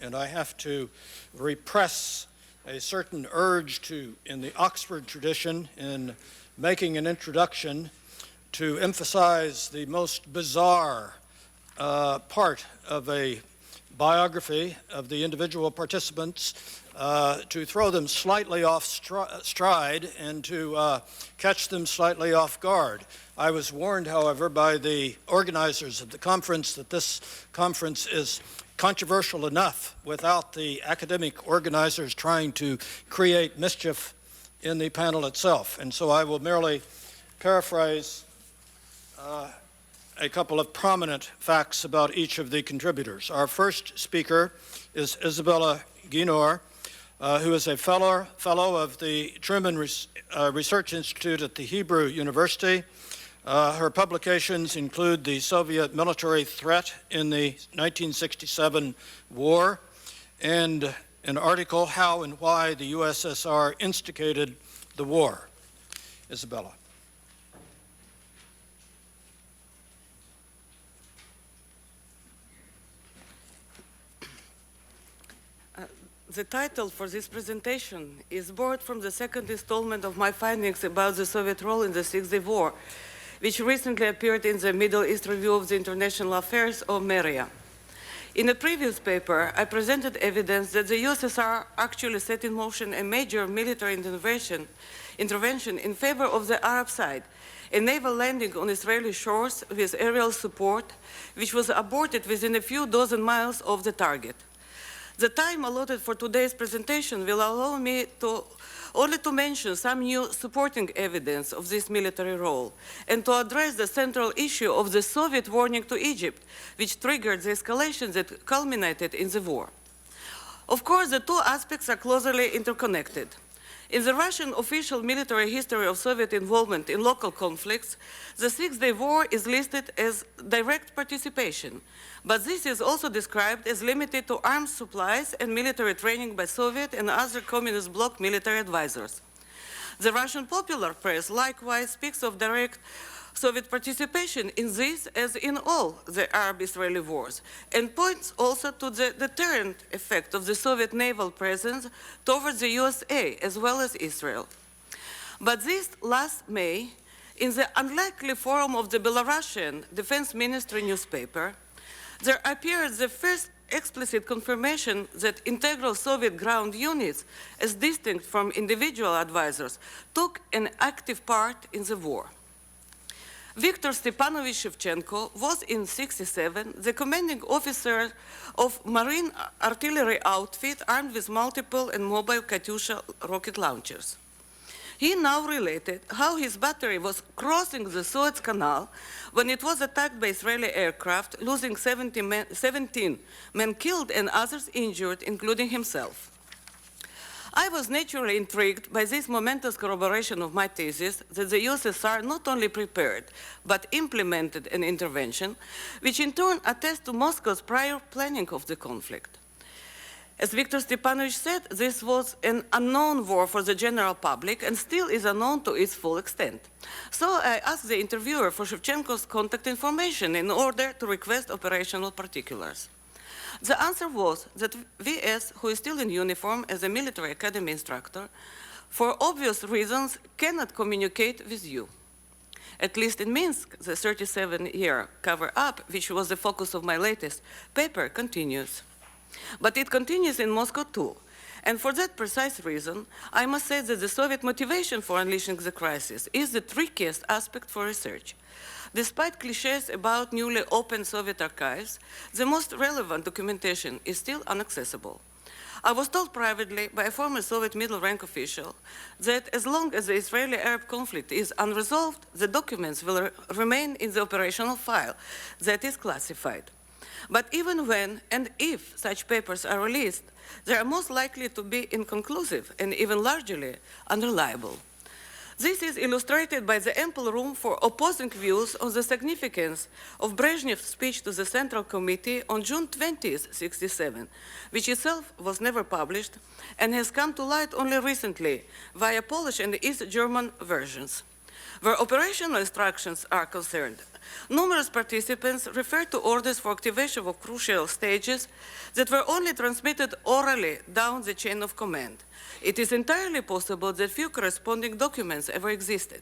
and I have to repress a certain urge in the Oxford tradition, in making an introduction, to emphasize the most bizarre part of a biography of the individual participants, to throw them slightly off stride and to catch them slightly off guard. I was warned, however, by the organizers of the conference that this conference is controversial enough without the academic organizers trying to create mischief in the panel itself. And so I will merely paraphrase a couple of prominent facts about each of the contributors. Our first speaker is Isabella Guinor, who is a fellow of the Truman Research Institute at the Hebrew University. Her publications include the Soviet military threat in the 1967 war and an article, How and Why the USSR Instigated the War. Isabella. The title for this presentation is borrowed from the second installment of my findings about the Soviet role in the Six-Day War, which recently appeared in the Middle East Review of the International Affairs, or MERIA. In a previous paper, I presented evidence that the USSR actually set in motion a major military intervention in favor of the Arab side, a naval landing on Israeli shores with aerial support, which was aborted within a few dozen miles of the target. The time allotted for today's presentation will allow me only to mention some new supporting evidence of this military role and to address the central issue of the Soviet warning to Egypt, which triggered the escalation that culminated in the war. Of course, the two aspects are closely interconnected. In the Russian official military history of Soviet involvement in local conflicts, the Six-Day War is listed as direct participation, but this is also described as limited to arms supplies and military training by Soviet and other communist bloc military advisors. The Russian popular press likewise speaks of direct Soviet participation in this as in all the Arab-Israeli wars, and points also to the deterrent effect of the Soviet naval presence towards the USA as well as Israel. But this last May, in the unlikely forum of the Belarusian Defense Ministry newspaper, there appeared the first explicit confirmation that integral Soviet ground units, as distinct from individual advisors, took an active part in the war. Viktor Stepanovich Shevchenko was in 1967 the commanding officer of Marine artillery outfit armed with multiple and mobile Katyusha rocket launchers. He now related how his battery was crossing the Suez Canal when it was attacked by Israeli aircraft, losing 17 men killed and others injured, including himself. I was naturally intrigued by this momentous corroboration of my thesis that the USSR not only prepared, but implemented an intervention, which in turn attests to Moscow's prior planning of the conflict. As Viktor Stepanovich said, this was an unknown war for the general public and still is unknown to its full extent. So I asked the interviewer for Shevchenko's contact information in order to request operational particulars. The answer was that VS, who is still in uniform as a military academy instructor, for obvious reasons cannot communicate with you. At least in Minsk, the 37-year cover-up, which was the focus of my latest paper, continues. But it continues in Moscow too. And for that precise reason, I must say that the Soviet motivation for unleashing the crisis is the trickiest aspect for research. Despite cliches about newly opened Soviet archives, the most relevant documentation is still inaccessible. I was told privately by a former Soviet middle-rank official that as long as the Israeli-Arab conflict is unresolved, the documents will remain in the operational file that is classified. But even when and if such papers are released, they are most likely to be inconclusive and even largely unreliable. This is illustrated by the ample room for opposing views on the significance of Brezhnev's speech to the Central Committee on June 20, 1967, which itself was never published and has come to light only recently via Polish and East German versions. Where operational instructions are concerned, numerous participants refer to orders for activation of crucial stages that were only transmitted orally down the chain of command. It is entirely possible that few corresponding documents ever existed.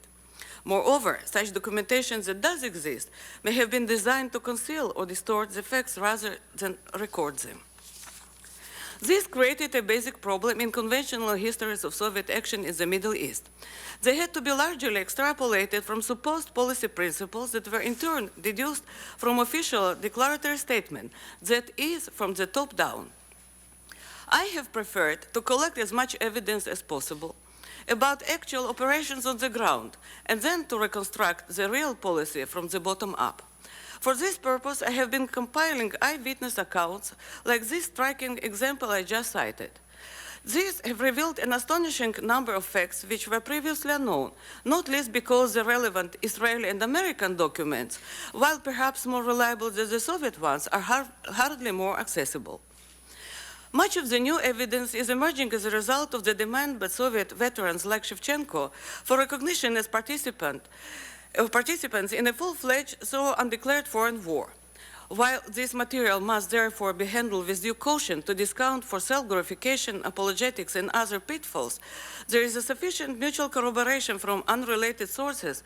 Moreover, such documentation that does exist may have been designed to conceal or distort the facts rather than record them. This created a basic problem in conventional histories of Soviet action in the Middle East. They had to be largely extrapolated from supposed policy principles that were in turn deduced from official declaratory statement, that is, from the top down. I have preferred to collect as much evidence as possible about actual operations on the ground, and then to reconstruct the real policy from the bottom up. For this purpose, I have been compiling eyewitness accounts like this striking example I just cited. These have revealed an astonishing number of facts which were previously unknown, not least because the relevant Israeli and American documents, while perhaps more reliable than the Soviet ones, are hardly more accessible. Much of the new evidence is emerging as a result of the demand by Soviet veterans like Shevchenko for recognition as participants in a full-fledged, though undeclared foreign war. While this material must therefore be handled with due caution to discount for self-glorification, apologetics, and other pitfalls, there is a sufficient mutual corroboration from unrelated sources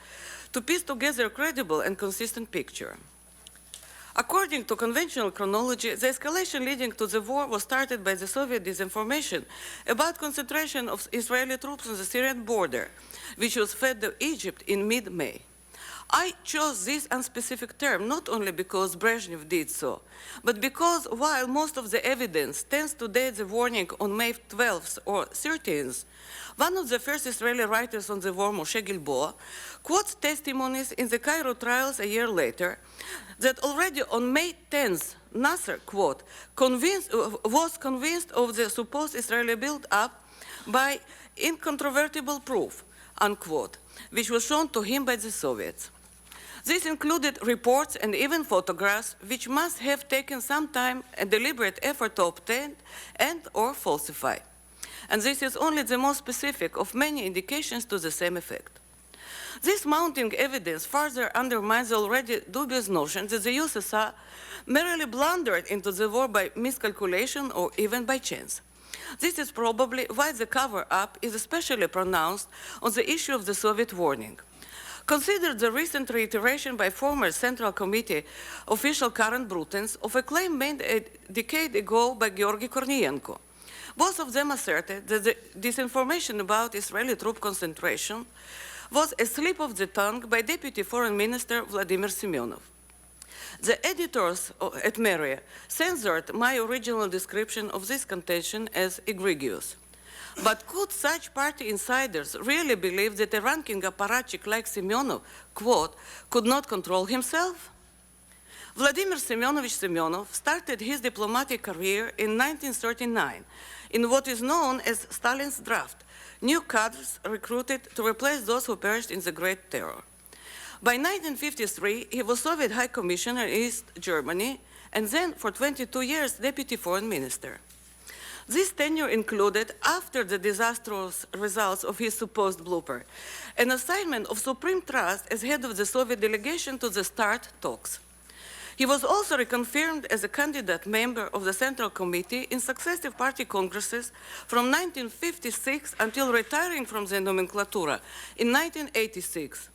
to piece together a credible and consistent picture. According to conventional chronology, the escalation leading to the war was started by the Soviet disinformation about concentration of Israeli troops on the Syrian border, which was fed to Egypt in mid-May. I chose this unspecific term not only because Brezhnev did so, but because while most of the evidence tends to date the warning on May 12th or 13th, one of the first Israeli writers on the war, Moshe Gilboa, quotes testimonies in the Cairo trials a year later that already on May 10th, Nasser, quote, was convinced of the supposed Israeli build-up by incontrovertible proof, unquote, which was shown to him by the Soviets. This included reports and even photographs which must have taken some time and deliberate effort to obtain and or falsify. And this is only the most specific of many indications to the same effect. This mounting evidence further undermines the already dubious notion that the USSR merely blundered into the war by miscalculation or even by chance. This is probably why the cover-up is especially pronounced on the issue of the Soviet warning. Consider the recent reiteration by former Central Committee official Karen Brutens of a claim made a decade ago by Georgy Kornienko. Both of them asserted that the disinformation about Israeli troop concentration was a slip of the tongue by Deputy Foreign Minister Vladimir Semyonov. The editors at Meria censored my original description of this contention as egregious. But could such party insiders really believe that a ranking apparatchik like Semyonov, quote, could not control himself? Vladimir Semyonovich Semyonov started his diplomatic career in 1939 in what is known as Stalin's draft, new cadres recruited to replace those who perished in the Great Terror. By 1953, he was Soviet High Commissioner in East Germany, and then for 22 years, Deputy Foreign Minister. This tenure included, after the disastrous results of his supposed blooper, an assignment of supreme trust as head of the Soviet delegation to the START talks. He was also reconfirmed as a candidate member of the Central Committee in successive party congresses from 1956 until retiring from the nomenclatura in 1986.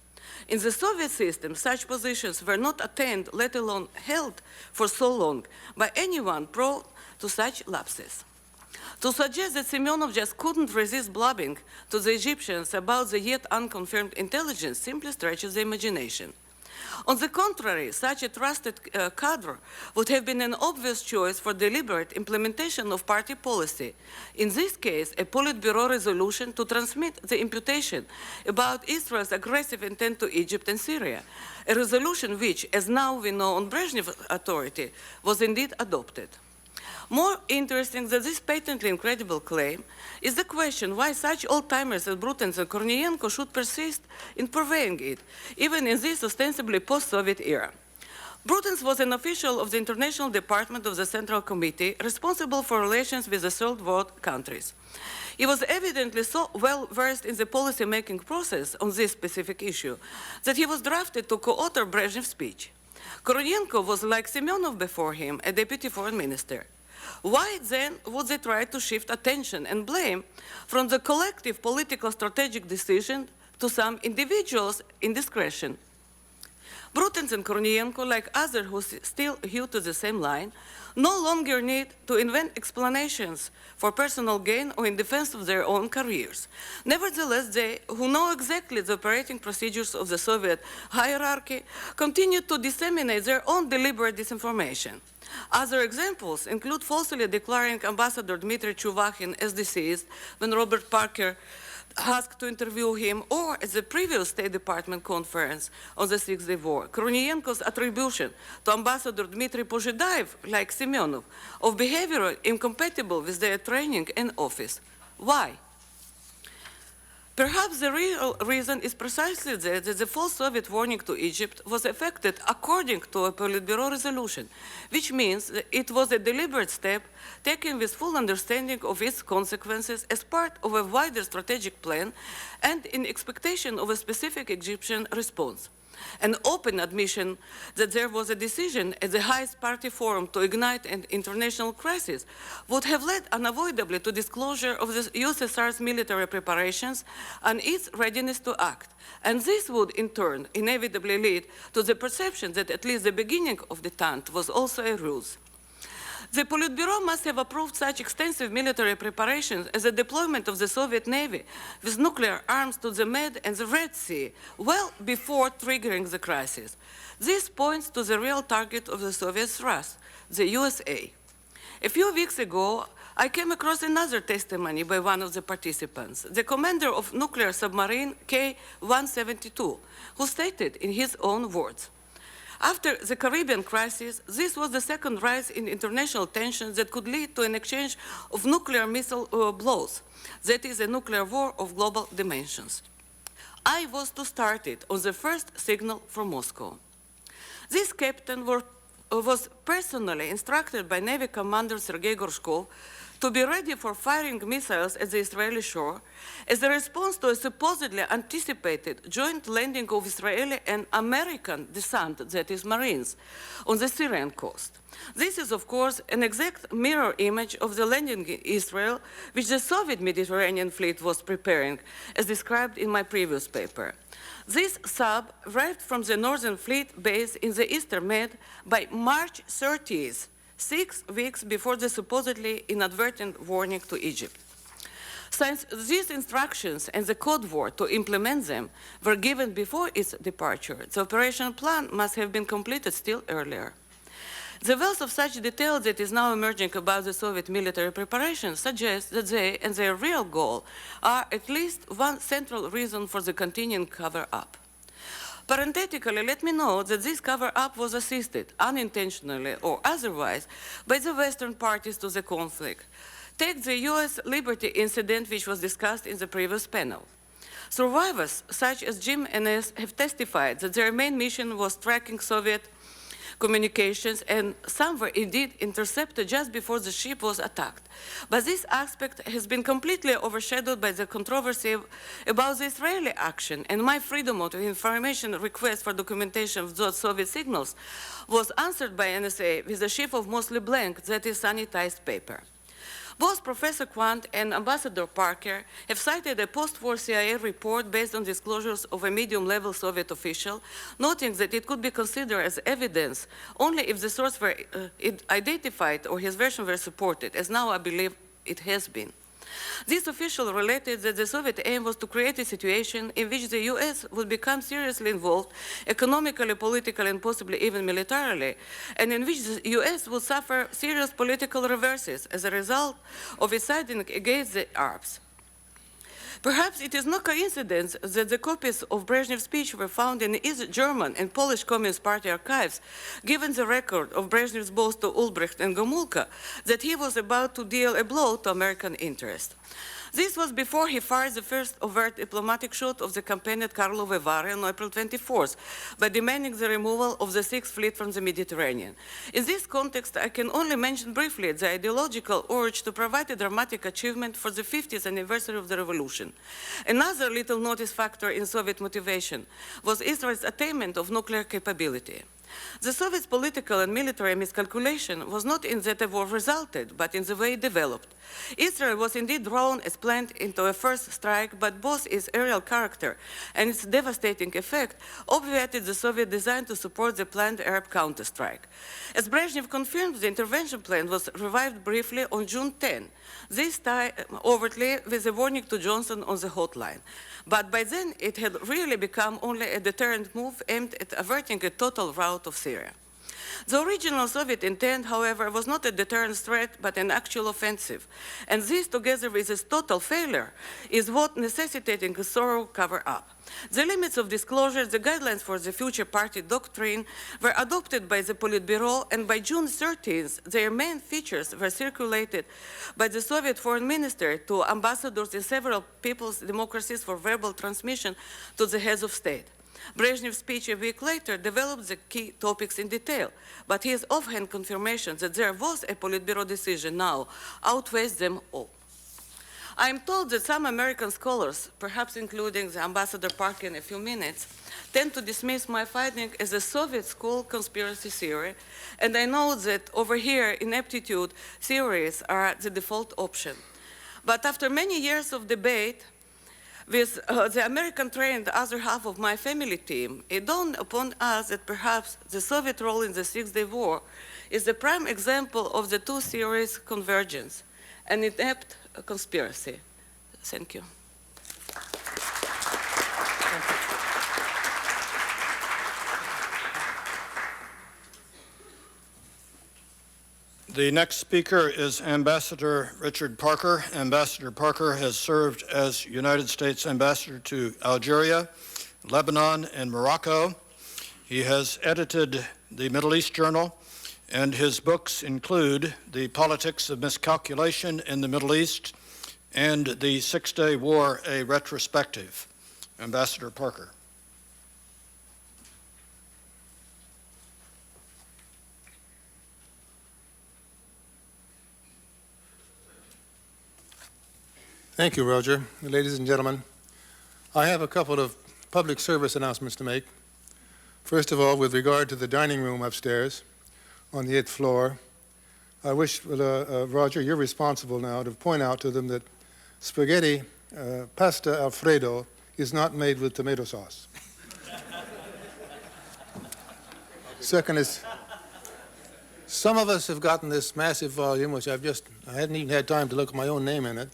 In the Soviet system, such positions were not attained, let alone held, for so long by anyone prone to such lapses. To suggest that Semyonov just couldn't resist blabbing to the Egyptians about the yet unconfirmed intelligence simply stretches the imagination. On the contrary, such a trusted cadre would have been an obvious choice for deliberate implementation of party policy, in this case, a Politburo resolution to transmit the imputation about Israel's aggressive intent to Egypt and Syria, a resolution which, as now we know on Brezhnev authority, was indeed adopted. More interesting than this patently incredible claim is the question why such old-timers as Brutens and Kornienko should persist in purveying it, even in this ostensibly post-Soviet era. Brutens was an official of the International Department of the Central Committee responsible for relations with the Third World countries. He was evidently so well versed in the policy-making process on this specific issue that he was drafted to co-author Brezhnev's speech. Koronienko was, like Semyonov before him, a deputy foreign minister. Why then would they try to shift attention and blame from the collective political strategic decision to some individuals' indiscretion? Brutens and Koronienko, like others who still hew to the same line, no longer need to invent explanations for personal gain or in defense of their own careers. Nevertheless, they, who know exactly the operating procedures of the Soviet hierarchy, continue to disseminate their own deliberate disinformation. Other examples include falsely declaring Ambassador Dmitry Chuvakhin as deceased when Robert Parker asked to interview him, or at the previous State Department conference on the Six-Day War, Koronienko's attribution to Ambassador Dmitry Pozhidaev, like Semyonov, of behavior incompatible with their training and office. Why? Perhaps the real reason is precisely that the false Soviet warning to Egypt was effected according to a Politburo resolution, which means that it was a deliberate step taken with full understanding of its consequences as part of a wider strategic plan and in expectation of a specific Egyptian response. An open admission that there was a decision at the highest party forum to ignite an international crisis would have led unavoidably to disclosure of the USSR's military preparations and its readiness to act. And this would, in turn, inevitably lead to the perception that at least the beginning of the detente was also a ruse. The Politburo must have approved such extensive military preparations as the deployment of the Soviet Navy with nuclear arms to the Med and the Red Sea well before triggering the crisis. This points to the real target of the Soviet thrust, the USA. A few weeks ago, I came across another testimony by one of the participants, the commander of nuclear submarine K-172, who stated in his own words, "After the Caribbean crisis, this was the second rise in international tensions that could lead to an exchange of nuclear missile blows. That is a nuclear war of global dimensions. I was to start it on the first signal from Moscow." This captain was personally instructed by Navy Commander Sergei Gorshkov to be ready for firing missiles at the Israeli shore as a response to a supposedly anticipated joint landing of Israeli and American descent, that is Marines, on the Syrian coast. This is, of course, an exact mirror image of the landing in Israel, which the Soviet Mediterranean fleet was preparing, as described in my previous paper. This sub arrived from the Northern Fleet base in the Eastern Med by March 30th, 6 weeks before the supposedly inadvertent warning to Egypt. Since these instructions and the code word to implement them were given before its departure, the operation plan must have been completed still earlier. The wealth of such detail that is now emerging about the Soviet military preparations suggests that they and their real goal are at least one central reason for the continuing cover-up. Parenthetically, let me note that this cover-up was assisted, unintentionally or otherwise, by the Western parties to the conflict. Take the U.S. Liberty incident, which was discussed in the previous panel. Survivors, such as Jim and S, have testified that their main mission was tracking Soviet communications, and some were indeed intercepted just before the ship was attacked. But this aspect has been completely overshadowed by the controversy about the Israeli action, and my freedom of information request for documentation of those Soviet signals was answered by NSA with a sheaf of mostly blank, that is sanitized paper. Both Professor Quandt and Ambassador Parker have cited a post-war CIA report based on disclosures of a medium-level Soviet official, noting that it could be considered as evidence only if the source were identified or his version were supported, as now I believe it has been. This official related that the Soviet aim was to create a situation in which the US would become seriously involved economically, politically, and possibly even militarily, and in which the US would suffer serious political reverses as a result of its siding against the Arabs. Perhaps it is no coincidence that the copies of Brezhnev's speech were found in East German and Polish Communist Party archives, given the record of Brezhnev's boast to Ulbricht and Gomulka that he was about to deal a blow to American interest. This was before he fired the first overt diplomatic shot of the campaign at Karlove Vary on April 24th by demanding the removal of the Sixth Fleet from the Mediterranean. In this context, I can only mention briefly the ideological urge to provide a dramatic achievement for the 50th anniversary of the revolution. Another little noticed factor in Soviet motivation was Israel's attainment of nuclear capability. The Soviets' political and military miscalculation was not in that a war resulted, but in the way it developed. Israel was indeed drawn as planned into a first strike, but both its aerial character and its devastating effect obviated the Soviet design to support the planned Arab counterstrike. As Brezhnev confirmed, the intervention plan was revived briefly on June 10, this time overtly with a warning to Johnson on the hotline. But by then, it had really become only a deterrent move aimed at averting a total rout of Syria. The original Soviet intent, however, was not a deterrent threat, but an actual offensive. And this, together with its total failure, is what necessitating a thorough cover-up. The limits of disclosure, the guidelines for the future party doctrine were adopted by the Politburo, and by June 13th, their main features were circulated by the Soviet foreign minister to ambassadors in several people's democracies for verbal transmission to the heads of state. Brezhnev's speech a week later developed the key topics in detail, but his offhand confirmation that there was a Politburo decision now outweighs them all. I am told that some American scholars, perhaps including the Ambassador Park in a few minutes, tend to dismiss my finding as a Soviet school conspiracy theory, and I know that over here, ineptitude theories are the default option. But after many years of debate, with the American-trained other half of my family team, it dawned upon us that perhaps the Soviet role in the Six-Day War is the prime example of the two theories' convergence, an inept conspiracy. Thank you. The next speaker is Ambassador Richard Parker. Ambassador Parker has served as United States Ambassador to Algeria, Lebanon, and Morocco. He has edited the Middle East Journal, and his books include The Politics of Miscalculation in the Middle East and The Six-Day War, a Retrospective. Ambassador Parker. Thank you, Roger. Ladies and gentlemen, I have a couple of public service announcements to make. First of all, with regard to the dining room upstairs on the 8th floor, I wish, Roger, you're responsible now to point out to them that spaghetti, pasta Alfredo, is not made with tomato sauce. Second is, some of us have gotten this massive volume, which I hadn't even had time to look at my own name in it.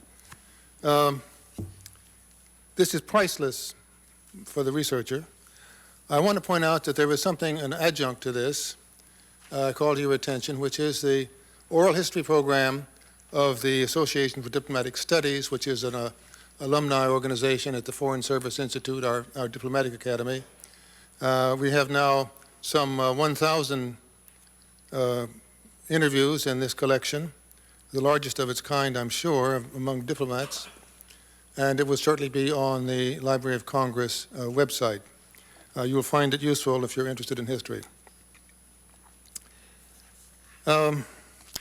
This is priceless for the researcher. I want to point out that there is something, an adjunct to this, called to your attention, which is the oral history program of the Association for Diplomatic Studies, which is an alumni organization at the Foreign Service Institute, our diplomatic academy. We have now some 1,000 interviews in this collection, the largest of its kind, I'm sure, among diplomats, and it will shortly be on the Library of Congress website. You will find it useful if you're interested in history. Well,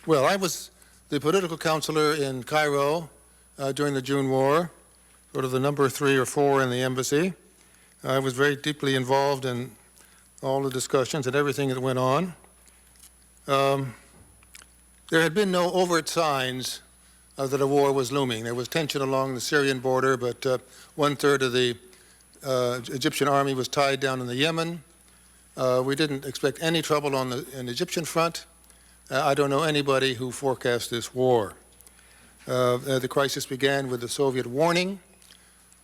I was the political counselor in Cairo during the June War, sort of the number 3 or 4 in the embassy. I was very deeply involved in all the discussions and everything that went on. There had been no overt signs that a war was looming. There was tension along the Syrian border, but 1/3 of the Egyptian army was tied down in the Yemen. We didn't expect any trouble on the Egyptian front. I don't know anybody who forecast this war. The crisis began with the Soviet warning.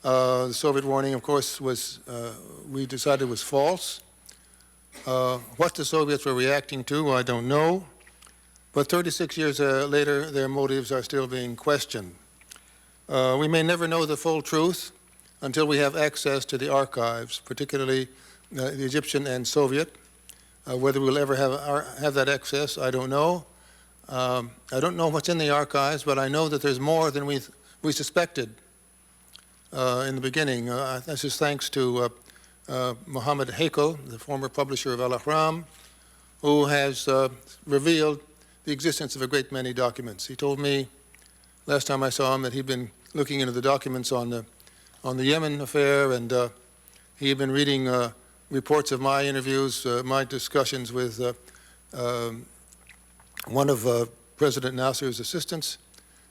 The Soviet warning, of course, we decided was false. What the Soviets were reacting to, I don't know. But 36 years later, their motives are still being questioned. We may never know the full truth until we have access to the archives, particularly the Egyptian and Soviet. Whether we'll ever have that access, I don't know. I don't know what's in the archives, but I know that there's more than we suspected in the beginning. This is thanks to Mohammed Hakel, the former publisher of Al-Ahram, who has revealed the existence of a great many documents. He told me last time I saw him that he'd been looking into the documents on the Yemen affair, and he had been reading reports of my interviews, my discussions with one of President Nasser's assistants,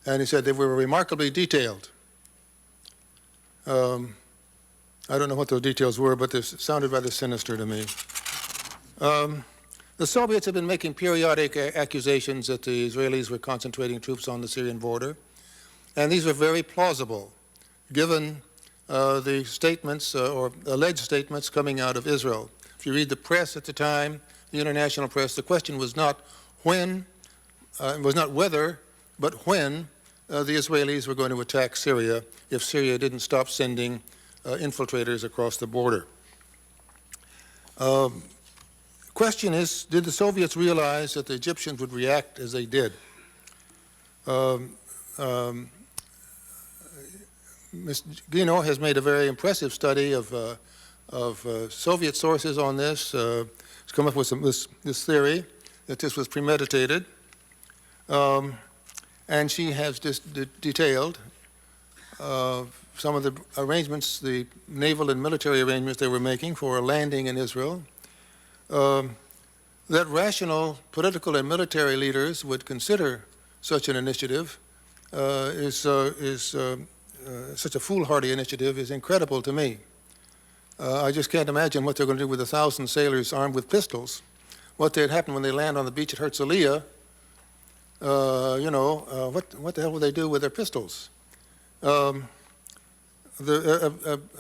and he said they were remarkably detailed. I don't know what those details were, but they sounded rather sinister to me. The Soviets have been making periodic accusations that the Israelis were concentrating troops on the Syrian border, and these were very plausible, given the statements or alleged statements coming out of Israel. If you read the press at the time, the international press, the question was not when, it was not whether, but when the Israelis were going to attack Syria if Syria didn't stop sending infiltrators across the border. Question is, did the Soviets realize that the Egyptians would react as they did? Ms. Guino has made a very impressive study of Soviet sources on this. She's come up with this theory that this was premeditated. And she has detailed some of the arrangements, the naval and military arrangements they were making for a landing in Israel. That rational political and military leaders would consider such an initiative is such a foolhardy initiative is incredible to me. I just can't imagine what they're going to do with 1,000 sailors armed with pistols. What would happen when they land on the beach at Herzliya? What the hell will they do with their pistols? A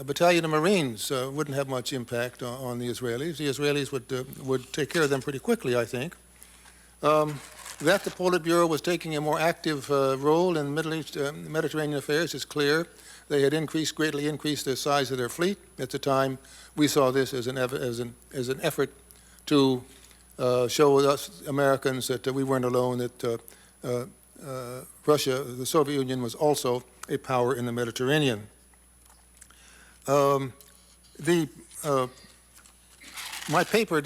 battalion of Marines wouldn't have much impact on the Israelis. The Israelis would take care of them pretty quickly, I think. That the Politburo was taking a more active role in Middle East, Mediterranean affairs is clear. They had greatly increased the size of their fleet. At the time, we saw this as an effort to show us Americans that we weren't alone, that Russia, the Soviet Union, was also a power in the Mediterranean. My paper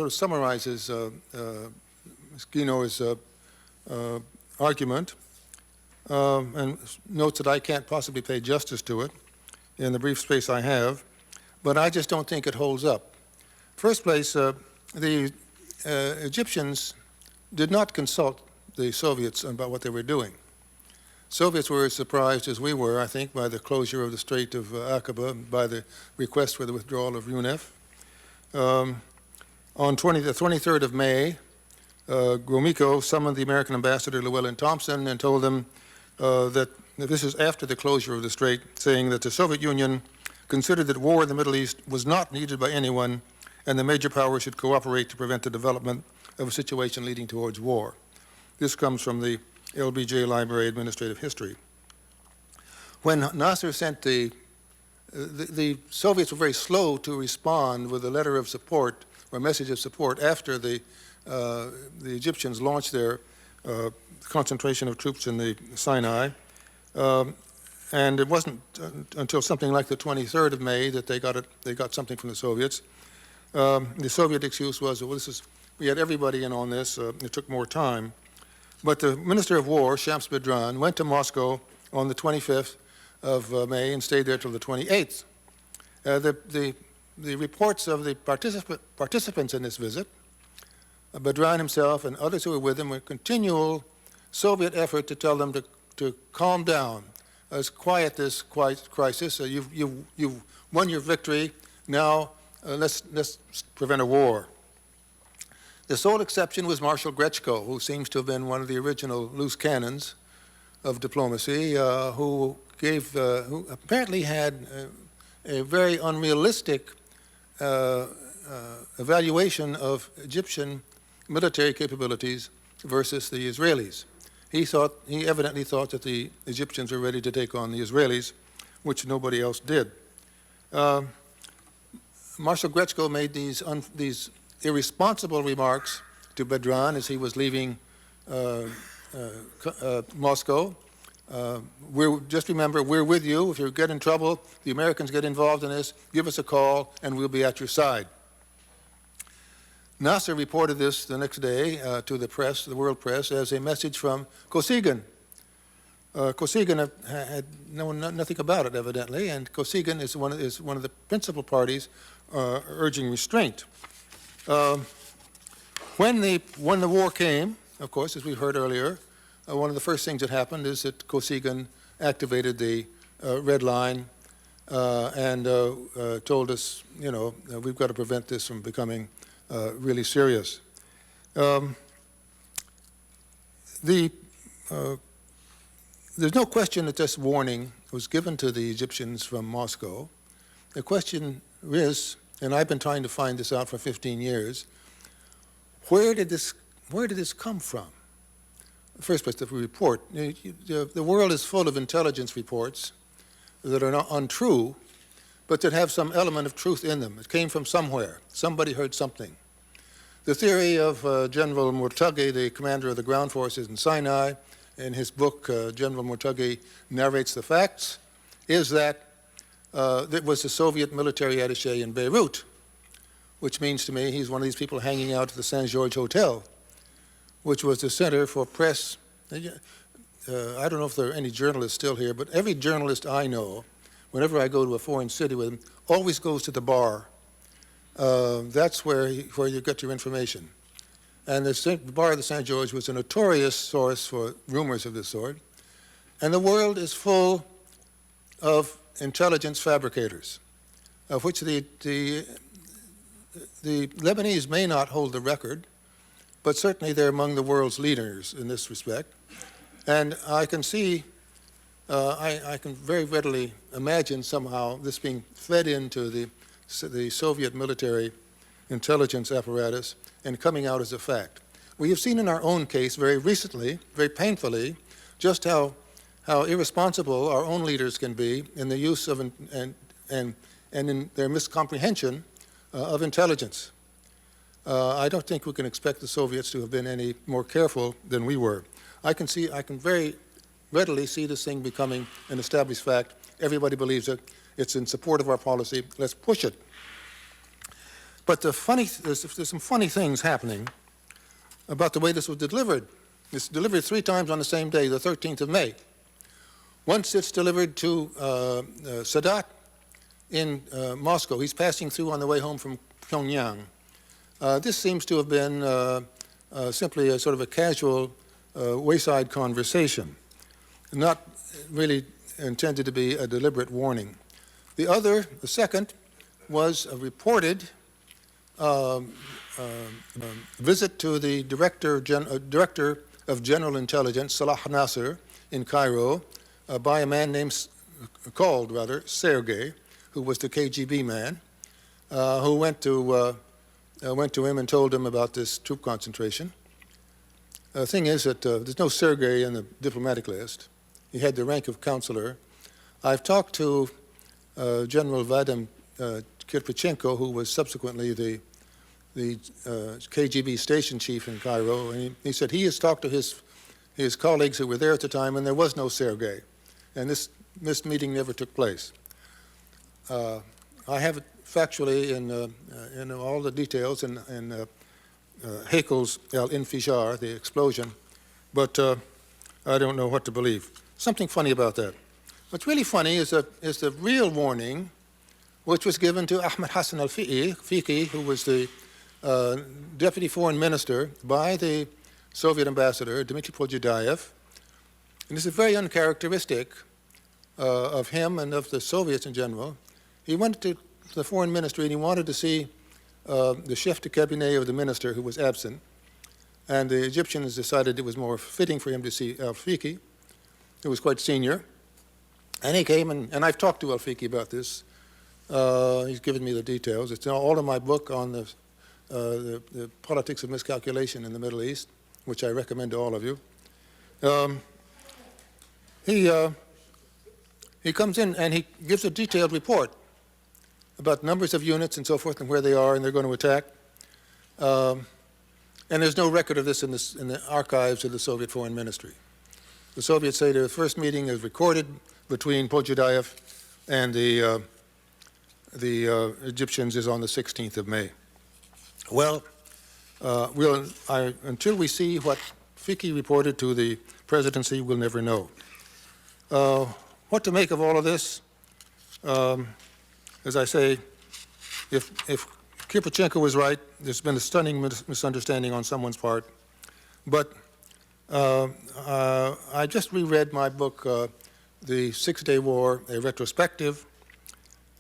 summarizes Ms. Guino's argument and notes that I can't possibly pay justice to it in the brief space I have, but I just don't think it holds up. First place, the Egyptians did not consult the Soviets about what they were doing. Soviets were as surprised as we were, I think, by the closure of the Strait of Aqaba, by the request for the withdrawal of UNEF. On the 23rd of May, Gromyko summoned the American ambassador Llewellyn Thompson and told him that this is after the closure of the strait, saying that the Soviet Union considered that war in the Middle East was not needed by anyone, and the major powers should cooperate to prevent the development of a situation leading towards war. This comes from the LBJ Library Administrative History. When Nasser sent the Soviets were very slow to respond with a letter of support or message of support after the Egyptians launched their concentration of troops in the Sinai. And it wasn't until something like the 23rd of May that they got something from the Soviets. The Soviet excuse was, well, we had everybody in on this, it took more time. But the Minister of War, Shams Bedran, went to Moscow on the 25th of May and stayed there till the 28th. The reports of the participants in this visit, Bedran himself and others who were with him, were continual Soviet effort to tell them to calm down, quiet this crisis. You've won your victory. Now let's prevent a war. The sole exception was Marshal Grechko, who seems to have been one of the original loose cannons of diplomacy, who apparently had a very unrealistic evaluation of Egyptian military capabilities versus the Israelis. He evidently thought that the Egyptians were ready to take on the Israelis, which nobody else did. Marshal Grechko made these irresponsible remarks to Bedran as he was leaving Moscow Just remember, we're with you. If you get in trouble, the Americans get involved in this, give us a call, and we'll be at your side. Nasser reported this the next day to the press, the world press, as a message from Kosygin. Kosygin had known nothing about it, evidently, and Kosygin is one of the principal parties urging restraint. When the war came, of course, as we heard earlier, one of the first things that happened is that Kosygin activated the red line and told us, we've got to prevent this from becoming really serious. There's no question that this warning was given to the Egyptians from Moscow. The question is, and I've been trying to find this out for 15 years, where did this come from? In the first place, the report. The world is full of intelligence reports that are not untrue, but that have some element of truth in them. It came from somewhere. Somebody heard something. The theory of General Murtagi, the commander of the ground forces in Sinai, in his book, General Murtagi narrates the facts, is that it was the Soviet military attaché in Beirut, which means to me he's one of these people hanging out at the St. George Hotel, which was the center for press. I don't know if there are any journalists still here, but every journalist I know, whenever I go to a foreign city with him, always goes to the bar. That's where you get your information. And the bar of the St. George was a notorious source for rumors of this sort. And the world is full of intelligence fabricators, of which the Lebanese may not hold the record, but certainly they're among the world's leaders in this respect. And I can see, I can very readily imagine somehow this being fed into the Soviet military intelligence apparatus and coming out as a fact. We have seen in our own case very recently, very painfully, just how irresponsible our own leaders can be in the use of and in their miscomprehension of intelligence. I don't think we can expect the Soviets to have been any more careful than we were. I can very readily see this thing becoming an established fact. Everybody believes it. It's in support of our policy. Let's push it. But there's some funny things happening about the way this was delivered. It's delivered 3 times on the same day, the 13th of May. Once it's delivered to Sadat in Moscow. He's passing through on the way home from Pyongyang. This seems to have been simply a sort of a casual wayside conversation, not really intended to be a deliberate warning. The second, was a reported visit to the Director of General Intelligence, Salah Nasser, in Cairo, by a man called Sergei, who was the KGB man, who went to him and told him about this troop concentration. The thing is that there's no Sergei in the diplomatic list. He had the rank of counselor. I've talked to General Vadim Kirpichenko, who was subsequently the KGB station chief in Cairo, and he said he has talked to his colleagues who were there at the time, and there was no Sergei, and this meeting never took place. I have it factually in all the details in Haeckel's El-Infijar, the explosion, but I don't know what to believe. Something funny about that. What's really funny is the real warning which was given to Ahmed Hassan al-Fiqi, who was the deputy foreign minister by the Soviet ambassador, Dmitry Podgyedayev. And this is very uncharacteristic of him and of the Soviets in general. He went to the foreign ministry and he wanted to see the chef de cabinet of the minister who was absent. And the Egyptians decided it was more fitting for him to see al-Fiqi, who was quite senior. And he came, and I've talked to al-Fiqi about this. He's given me the details. It's all in my book on the politics of miscalculation in the Middle East, which I recommend to all of you. He comes in and he gives a detailed report about numbers of units and so forth and where they are and they're going to attack. And there's no record of this in the archives of the Soviet Foreign Ministry. The Soviets say the first meeting is recorded between Podjadaev and the Egyptians is on the 16th of May. Well, until we see what Fiki reported to the presidency, we'll never know. What to make of all of this? As I say, if Kirpichenko was right, there's been a stunning misunderstanding on someone's part. But I just reread my book, The Six-Day War, a retrospective,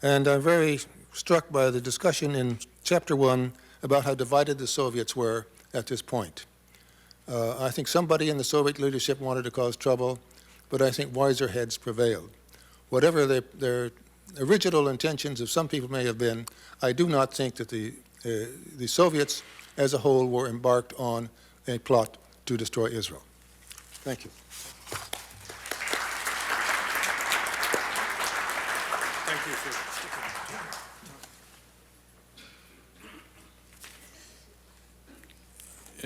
and I'm very struck by the discussion in Chapter 1 about how divided the Soviets were at this point. I think somebody in the Soviet leadership wanted to cause trouble, but I think wiser heads prevailed. Whatever their original intentions of some people may have been, I do not think that the Soviets as a whole were embarked on a plot to destroy Israel. Thank you. Thank you, sir.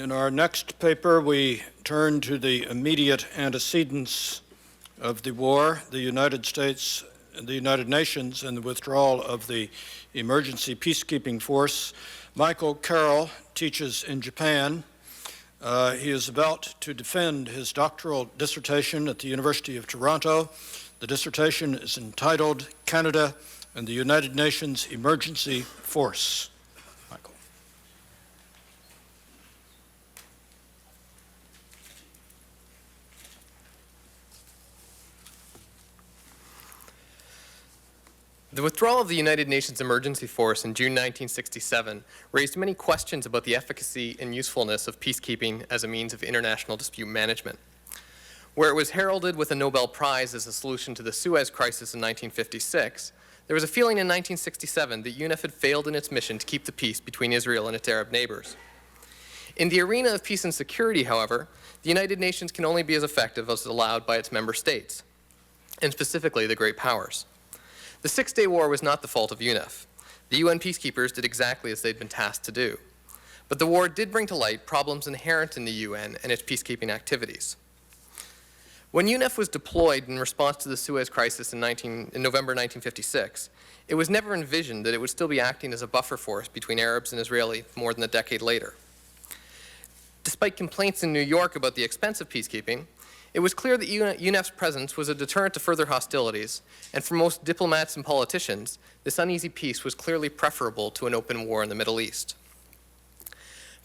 In our next paper, we turn to the immediate antecedents of the war, the United States and the United Nations, and the withdrawal of the emergency peacekeeping force. Michael Carroll teaches in Japan. He is about to defend his doctoral dissertation at the University of Toronto. The dissertation is entitled Canada and the United Nations Emergency Force. Michael. The withdrawal of the United Nations Emergency Force in June 1967 raised many questions about the efficacy and usefulness of peacekeeping as a means of international dispute management. Where it was heralded with a Nobel Prize as a solution to the Suez Crisis in 1956, there was a feeling in 1967 that UNEF had failed in its mission to keep the peace between Israel and its Arab neighbors. In the arena of peace and security, however, the United Nations can only be as effective as allowed by its member states, and specifically the great powers. The Six-Day War was not the fault of UNEF. The UN peacekeepers did exactly as they'd been tasked to do. But the war did bring to light problems inherent in the UN and its peacekeeping activities. When UNEF was deployed in response to the Suez Crisis in November 1956, it was never envisioned that it would still be acting as a buffer force between Arabs and Israeli more than a decade later. Despite complaints in New York about the expense of peacekeeping, it was clear that UNEF's presence was a deterrent to further hostilities, and for most diplomats and politicians, this uneasy peace was clearly preferable to an open war in the Middle East.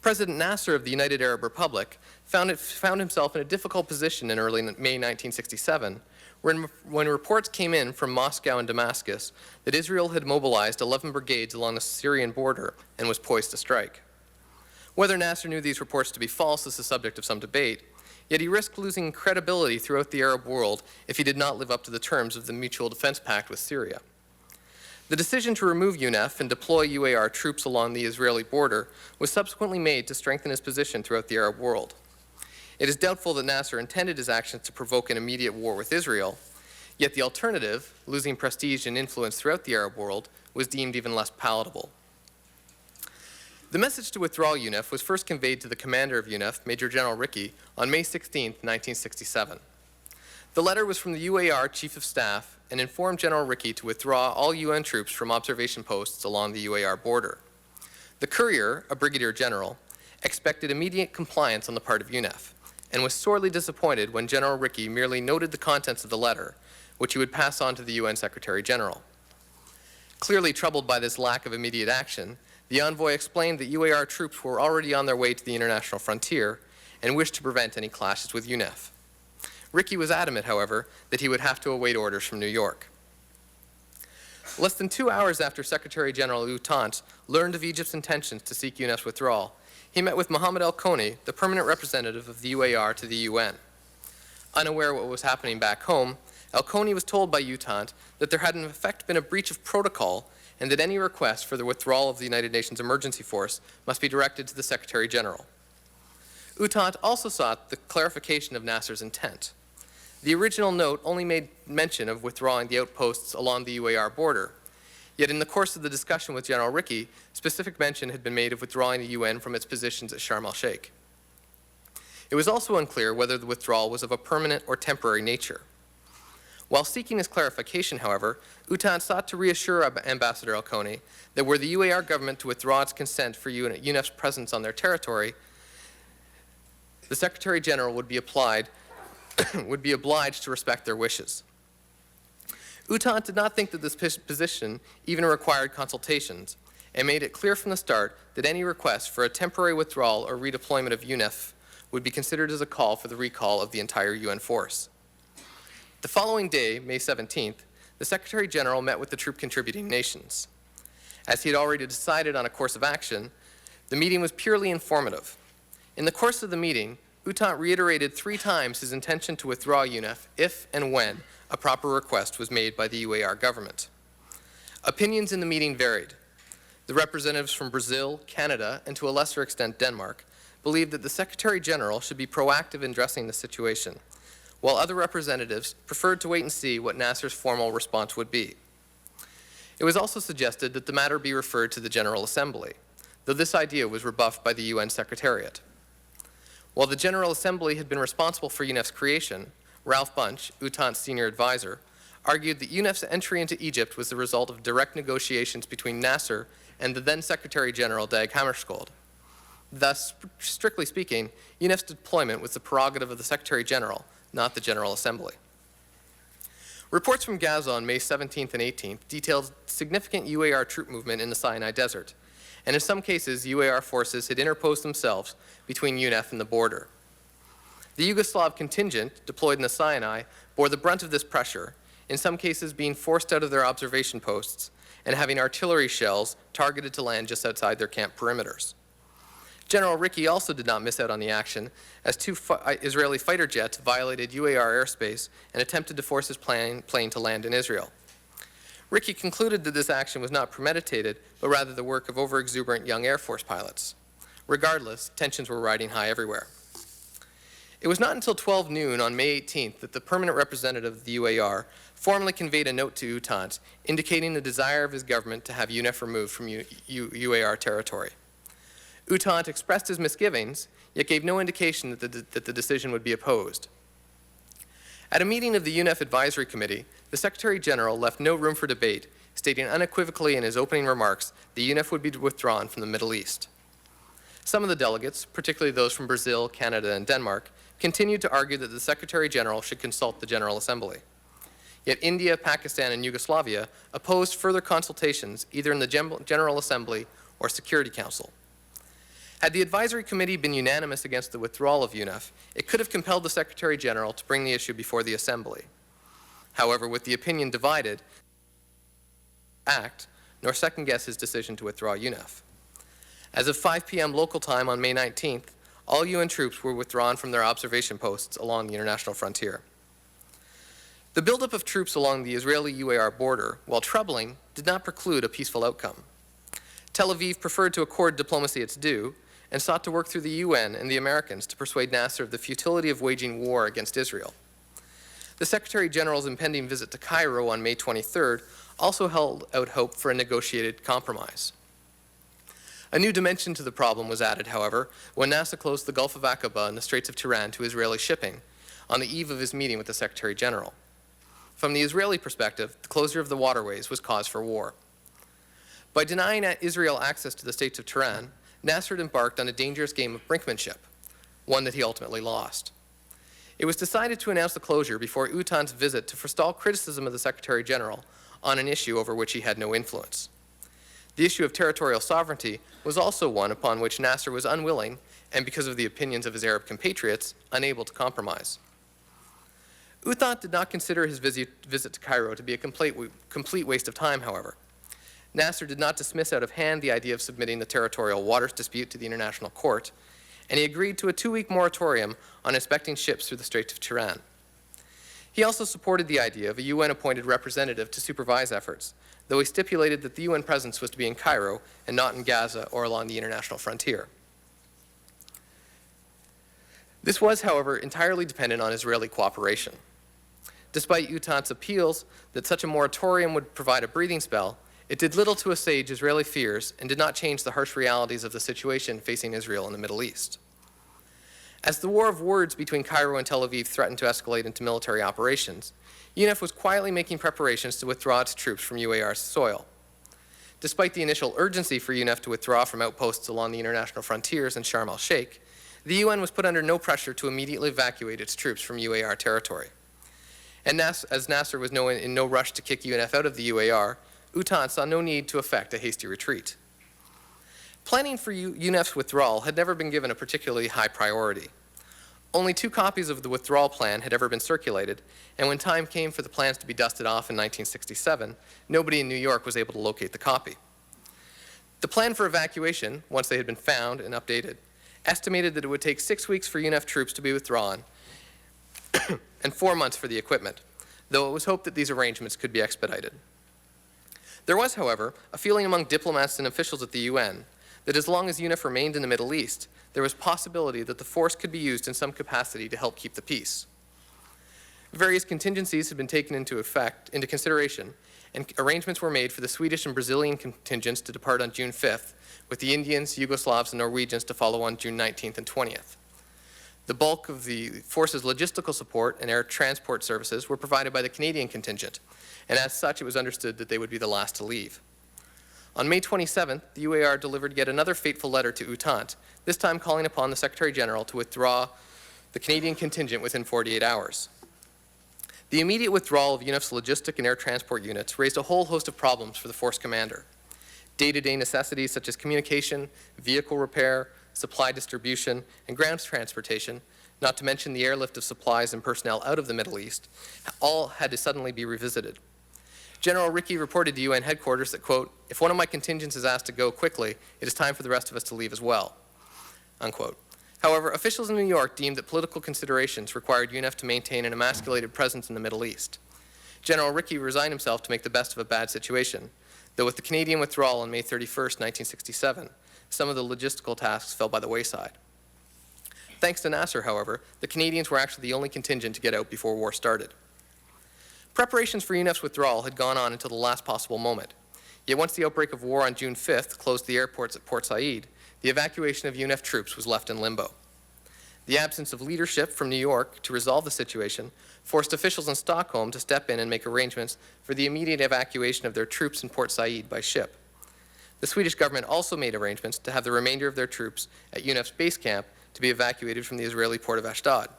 President Nasser of the United Arab Republic found himself in a difficult position in early May 1967, when reports came in from Moscow and Damascus that Israel had mobilized 11 brigades along the Syrian border and was poised to strike. Whether Nasser knew these reports to be false is the subject of some debate, yet he risked losing credibility throughout the Arab world if he did not live up to the terms of the Mutual Defense Pact with Syria. The decision to remove UNEF and deploy UAR troops along the Israeli border was subsequently made to strengthen his position throughout the Arab world. It is doubtful that Nasser intended his actions to provoke an immediate war with Israel, yet the alternative, losing prestige and influence throughout the Arab world, was deemed even less palatable. The message to withdraw UNEF was first conveyed to the commander of UNEF, Major General Rickey, on May 16, 1967. The letter was from the UAR Chief of Staff and informed General Rickey to withdraw all UN troops from observation posts along the UAR border. The courier, a brigadier general, expected immediate compliance on the part of UNEF and was sorely disappointed when General Rickey merely noted the contents of the letter, which he would pass on to the UN Secretary General. Clearly troubled by this lack of immediate action, the envoy explained that UAR troops were already on their way to the international frontier and wished to prevent any clashes with UNEF. Rickey was adamant, however, that he would have to await orders from New York. Less than 2 hours after Secretary General U Tant learned of Egypt's intentions to seek UNEF's withdrawal, he met with Mohammed El-Koni, the permanent representative of the UAR to the UN. Unaware of what was happening back home, El-Koni was told by U Tant that there had in effect been a breach of protocol and that any request for the withdrawal of the United Nations Emergency Force must be directed to the Secretary General. U Tant also sought the clarification of Nasser's intent. The original note only made mention of withdrawing the outposts along the UAR border. Yet in the course of the discussion with General Rickey, specific mention had been made of withdrawing the UN from its positions at Sharm el-Sheikh. It was also unclear whether the withdrawal was of a permanent or temporary nature. While seeking this clarification, however, UTAN sought to reassure Ambassador El-Koni that were the UAR government to withdraw its consent for UNEF's presence on their territory, the Secretary General would be obliged to respect their wishes. UTAN did not think that this position even required consultations, and made it clear from the start that any request for a temporary withdrawal or redeployment of UNEF would be considered as a call for the recall of the entire UN force. The following day, May 17th, the Secretary General met with the troop-contributing nations. As he had already decided on a course of action, the meeting was purely informative. In the course of the meeting, UTAN reiterated 3 times his intention to withdraw UNEF if and when a proper request was made by the UAR government. Opinions in the meeting varied. The representatives from Brazil, Canada, and to a lesser extent Denmark believed that the Secretary General should be proactive in addressing the situation, while other representatives preferred to wait and see what Nasser's formal response would be. It was also suggested that the matter be referred to the General Assembly, though this idea was rebuffed by the UN Secretariat. While the General Assembly had been responsible for UNEF's creation, Ralph Bunche, UTAN's senior advisor, argued that UNEF's entry into Egypt was the result of direct negotiations between Nasser and the then Secretary General Dag Hammarskjöld. Thus, strictly speaking, UNEF's deployment was the prerogative of the Secretary General, not the General Assembly. Reports from Gaza on May 17th and 18th detailed significant UAR troop movement in the Sinai Desert, and in some cases, UAR forces had interposed themselves between UNEF and the border. The Yugoslav contingent deployed in the Sinai bore the brunt of this pressure, in some cases being forced out of their observation posts and having artillery shells targeted to land just outside their camp perimeters. General Ricky also did not miss out on the action, as 2 Israeli fighter jets violated UAR airspace and attempted to force his plane to land in Israel. Ricky concluded that this action was not premeditated, but rather the work of overexuberant young Air Force pilots. Regardless, tensions were riding high everywhere. It was not until 12 noon on May 18th that the permanent representative of the UAR formally conveyed a note to UTAN indicating the desire of his government to have UNEF removed from UAR territory. UTAN expressed his misgivings, yet gave no indication that the decision would be opposed. At a meeting of the UNEF Advisory Committee, the Secretary General left no room for debate, stating unequivocally in his opening remarks that UNEF would be withdrawn from the Middle East. Some of the delegates, particularly those from Brazil, Canada, and Denmark, continued to argue that the Secretary General should consult the General Assembly. Yet India, Pakistan, and Yugoslavia opposed further consultations either in the General Assembly or Security Council. Had the Advisory Committee been unanimous against the withdrawal of UNEF, it could have compelled the Secretary General to bring the issue before the Assembly. However, with the opinion divided, act nor second-guess his decision to withdraw UNEF. As of 5 p.m. local time on May 19th, all UN troops were withdrawn from their observation posts along the international frontier. The buildup of troops along the Israeli-UAR border, while troubling, did not preclude a peaceful outcome. Tel Aviv preferred to accord diplomacy its due and sought to work through the UN and the Americans to persuade Nasser of the futility of waging war against Israel. The Secretary General's impending visit to Cairo on May 23rd also held out hope for a negotiated compromise. A new dimension to the problem was added, however, when Nasser closed the Gulf of Aqaba and the Straits of Tiran to Israeli shipping on the eve of his meeting with the Secretary General. From the Israeli perspective, the closure of the waterways was cause for war. By denying Israel access to the Straits of Tiran, Nasser had embarked on a dangerous game of brinkmanship, one that he ultimately lost. It was decided to announce the closure before UTAN's visit to forestall criticism of the Secretary General on an issue over which he had no influence. The issue of territorial sovereignty was also one upon which Nasser was unwilling, and because of the opinions of his Arab compatriots, unable to compromise. UTAN did not consider his visit to Cairo to be a complete waste of time, however. Nasser did not dismiss out of hand the idea of submitting the territorial waters dispute to the International Court, and he agreed to a 2-week moratorium on inspecting ships through the Straits of Tiran. He also supported the idea of a UN-appointed representative to supervise efforts, though he stipulated that the UN presence was to be in Cairo and not in Gaza or along the international frontier. This was, however, entirely dependent on Israeli cooperation. Despite UTAN's appeals that such a moratorium would provide a breathing spell, it did little to assuage Israeli fears and did not change the harsh realities of the situation facing Israel in the Middle East. As the war of words between Cairo and Tel Aviv threatened to escalate into military operations, UNEF was quietly making preparations to withdraw its troops from UAR's soil. Despite the initial urgency for UNEF to withdraw from outposts along the international frontiers in Sharm el-Sheikh, the UN was put under no pressure to immediately evacuate its troops from UAR territory. And as Nasser was in no rush to kick UNF out of the UAR, UTAN saw no need to effect a hasty retreat. Planning for UNF's withdrawal had never been given a particularly high priority. Only 2 copies of the withdrawal plan had ever been circulated, and when time came for the plans to be dusted off in 1967, nobody in New York was able to locate the copy. The plan for evacuation, once they had been found and updated, estimated that it would take 6 weeks for UNF troops to be withdrawn and 4 months for the equipment, though it was hoped that these arrangements could be expedited. There was, however, a feeling among diplomats and officials at the UN that as long as UNF remained in the Middle East, there was possibility that the force could be used in some capacity to help keep the peace. Various contingencies had been taken into consideration, and arrangements were made for the Swedish and Brazilian contingents to depart on June 5th, with the Indians, Yugoslavs, and Norwegians to follow on June 19th and 20th. The bulk of the force's logistical support and air transport services were provided by the Canadian contingent, and as such, it was understood that they would be the last to leave. On May 27th, the UAR delivered yet another fateful letter to Utante, this time calling upon the Secretary General to withdraw the Canadian contingent within 48 hours. The immediate withdrawal of UNF's logistic and air transport units raised a whole host of problems for the force commander. Day-to-day necessities such as communication, vehicle repair, supply distribution, and ground transportation, not to mention the airlift of supplies and personnel out of the Middle East, all had to suddenly be revisited. General Rickey reported to UN headquarters that, quote, "If one of my contingents is asked to go quickly, it is time for the rest of us to leave as well," unquote. However, officials in New York deemed that political considerations required UNF to maintain an emasculated presence in the Middle East. General Rickey resigned himself to make the best of a bad situation, though with the Canadian withdrawal on May 31st, 1967, some of the logistical tasks fell by the wayside. Thanks to Nasser, however, the Canadians were actually the only contingent to get out before war started. Preparations for UNF's withdrawal had gone on until the last possible moment. Yet once the outbreak of war on June 5th closed the airports at Port Said, the evacuation of UNF troops was left in limbo. The absence of leadership from New York to resolve the situation forced officials in Stockholm to step in and make arrangements for the immediate evacuation of their troops in Port Said by ship. The Swedish government also made arrangements to have the remainder of their troops at UNF's base camp to be evacuated from the Israeli port of Ashdod.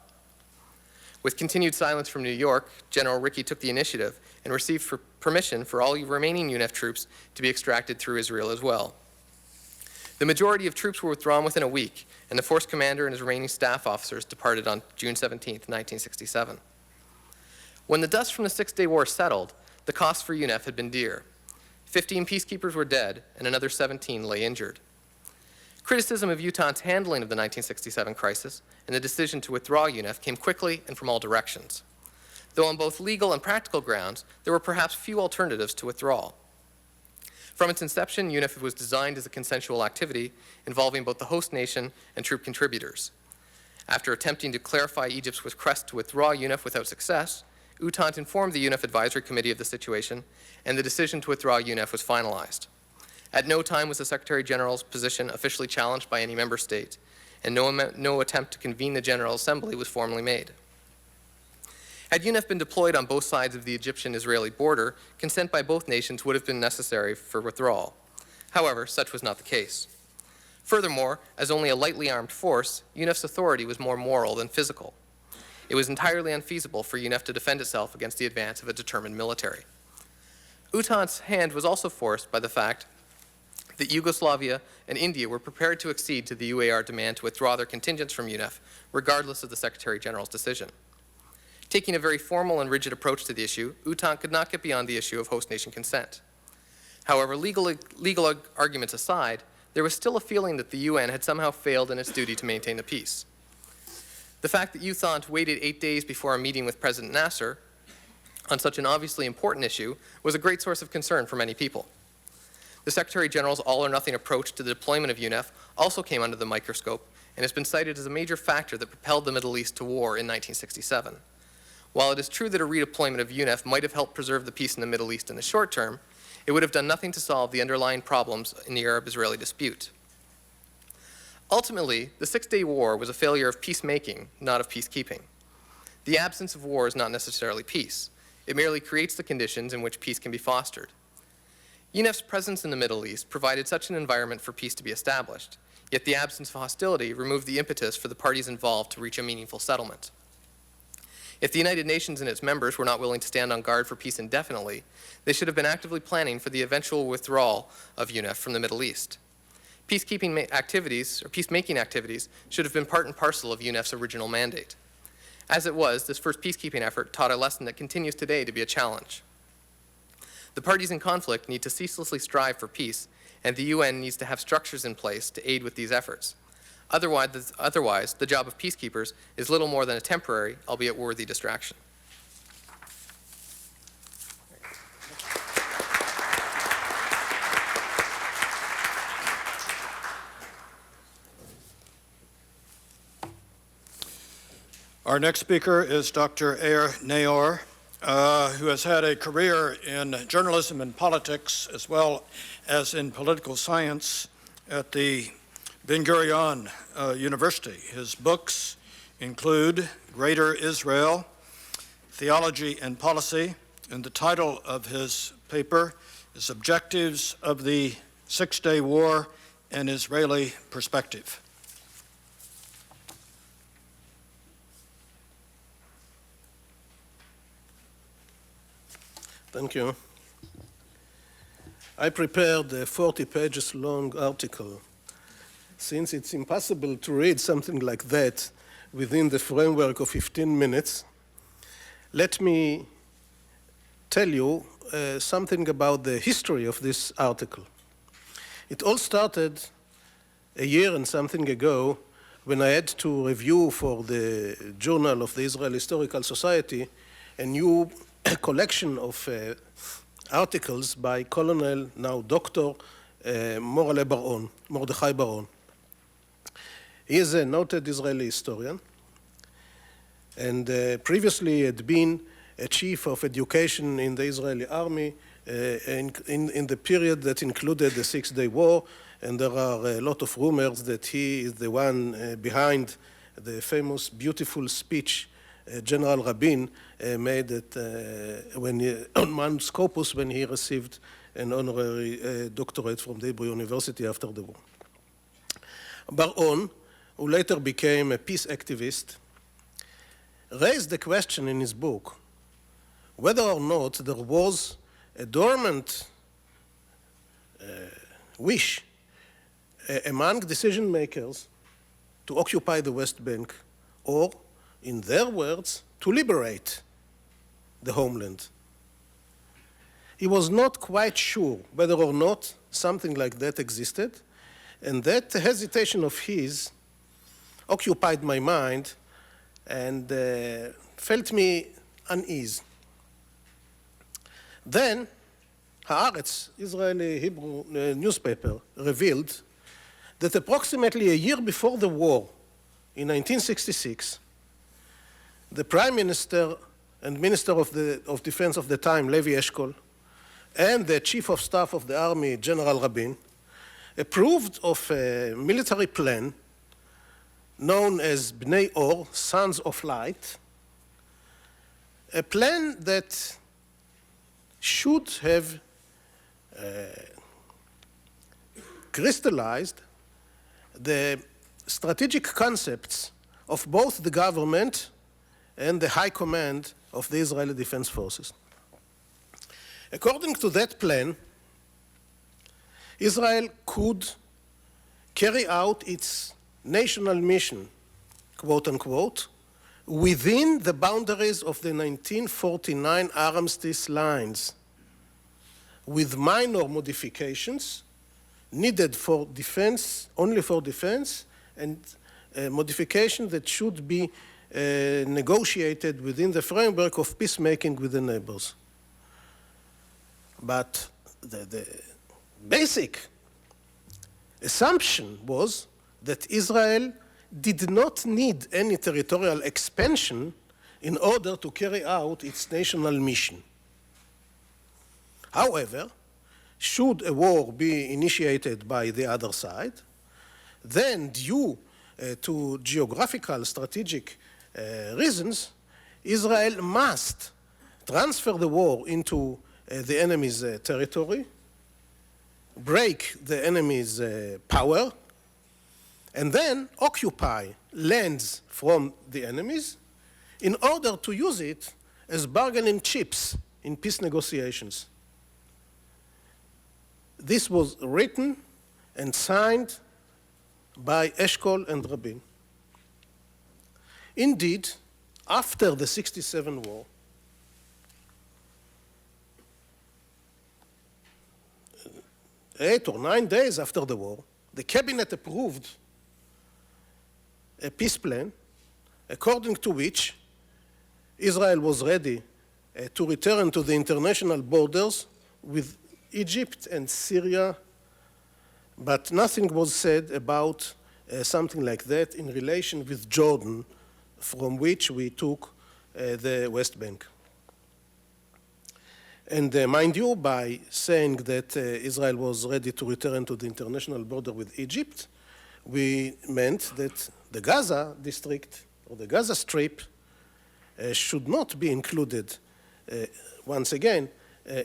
With continued silence from New York, General Rickey took the initiative and received permission for all remaining UNF troops to be extracted through Israel as well. The majority of troops were withdrawn within a week, and the force commander and his remaining staff officers departed on June 17, 1967. When the dust from the Six-Day War settled, the cost for UNF had been dear. 15 peacekeepers were dead, and another 17 lay injured. Criticism of Utante's handling of the 1967 crisis and the decision to withdraw UNF came quickly and from all directions. Though on both legal and practical grounds, there were perhaps few alternatives to withdrawal. From its inception, UNF was designed as a consensual activity involving both the host nation and troop contributors. After attempting to clarify Egypt's request to withdraw UNF without success, Utante informed the UNF Advisory Committee of the situation, and the decision to withdraw UNF was finalized. At no time was the Secretary General's position officially challenged by any member state, and no attempt to convene the General Assembly was formally made. Had UNF been deployed on both sides of the Egyptian-Israeli border, consent by both nations would have been necessary for withdrawal. However, such was not the case. Furthermore, as only a lightly armed force, UNF's authority was more moral than physical. It was entirely unfeasible for UNF to defend itself against the advance of a determined military. Utante's hand was also forced by the fact that Yugoslavia and India were prepared to accede to the UAR demand to withdraw their contingents from UNF, regardless of the Secretary General's decision. Taking a very formal and rigid approach to the issue, Utante could not get beyond the issue of host nation consent. However, legal arguments aside, there was still a feeling that the UN had somehow failed in its duty to maintain the peace. The fact that Utante waited 8 days before a meeting with President Nasser on such an obviously important issue was a great source of concern for many people. The Secretary General's all-or-nothing approach to the deployment of UNF also came under the microscope and has been cited as a major factor that propelled the Middle East to war in 1967. While it is true that a redeployment of UNF might have helped preserve the peace in the Middle East in the short term, it would have done nothing to solve the underlying problems in the Arab-Israeli dispute. Ultimately, the Six-Day War was a failure of peacemaking, not of peacekeeping. The absence of war is not necessarily peace. It merely creates the conditions in which peace can be fostered. UNEF's presence in the Middle East provided such an environment for peace to be established, yet the absence of hostility removed the impetus for the parties involved to reach a meaningful settlement. If the United Nations and its members were not willing to stand on guard for peace indefinitely, they should have been actively planning for the eventual withdrawal of UNEF from the Middle East. Peacekeeping activities, or peacemaking activities, should have been part and parcel of UNEF's original mandate. As it was, this first peacekeeping effort taught a lesson that continues today to be a challenge. The parties in conflict need to ceaselessly strive for peace, and the UN needs to have structures in place to aid with these efforts. Otherwise, the job of peacekeepers is little more than a temporary, albeit worthy, distraction. Our next speaker is Dr. Eir Naor, who has had a career in journalism and politics as well as in political science at the Ben Gurion University. His books include Greater Israel, Theology and Policy, and the title of his paper is Objectives of the Six-Day War, an Israeli Perspective. Thank you. I prepared a 40 pages long article. Since it's impossible to read something like that within the framework of 15 minutes, let me tell you something about the history of this article. It all started a year and something ago when I had to review for the Journal of the Israel Historical Society a new collection of articles by Colonel, now Dr. Mordechai Bar-On. He is a noted Israeli historian, and previously had been a chief of education in the Israeli army in the period that included the Six-Day War, and there are a lot of rumors that he is the one behind the famous, beautiful speech General Rabin made on Mount Scopus when he received an honorary doctorate from the Hebrew University after the war. Bar-On, who later became a peace activist, raised the question in his book whether or not there was a dormant wish among decision makers to occupy the West Bank, or, in their words, to liberate the homeland. He was not quite sure whether or not something like that existed, and that hesitation of his occupied my mind and felt me unease. Then, Haaretz, Israeli Hebrew newspaper, revealed that approximately a year before the war, in 1966, the Prime Minister and Minister of Defense of the time, Levi Eshkol, and the Chief of Staff of the Army, General Rabin, approved of a military plan known as Bnei Or, Sons of Light, a plan that should have crystallized the strategic concepts of both the government and the high command of the Israeli Defense Forces. According to that plan, Israel could carry out its national mission, quote unquote, within the boundaries of the 1949 armistice lines, with minor modifications needed for defense, only for defense, and modification that should be negotiated within the framework of peacemaking with the neighbors. But the basic assumption was that Israel did not need any territorial expansion in order to carry out its national mission. However, should a war be initiated by the other side, Then, due to geographical strategic reasons, Israel must transfer the war into the enemy's territory, break the enemy's power, and then occupy lands from the enemies in order to use it as bargaining chips in peace negotiations. This was written and signed by Eshkol and Rabin. Indeed, after the 1967 war, 8 or 9 days after the war, the cabinet approved a peace plan according to which Israel was ready to return to the international borders with Egypt and Syria, but nothing was said about something like that in relation with Jordan, from which we took the West Bank. And mind you, by saying that Israel was ready to return to the international border with Egypt, we meant that the Gaza district or the Gaza Strip should not be included once again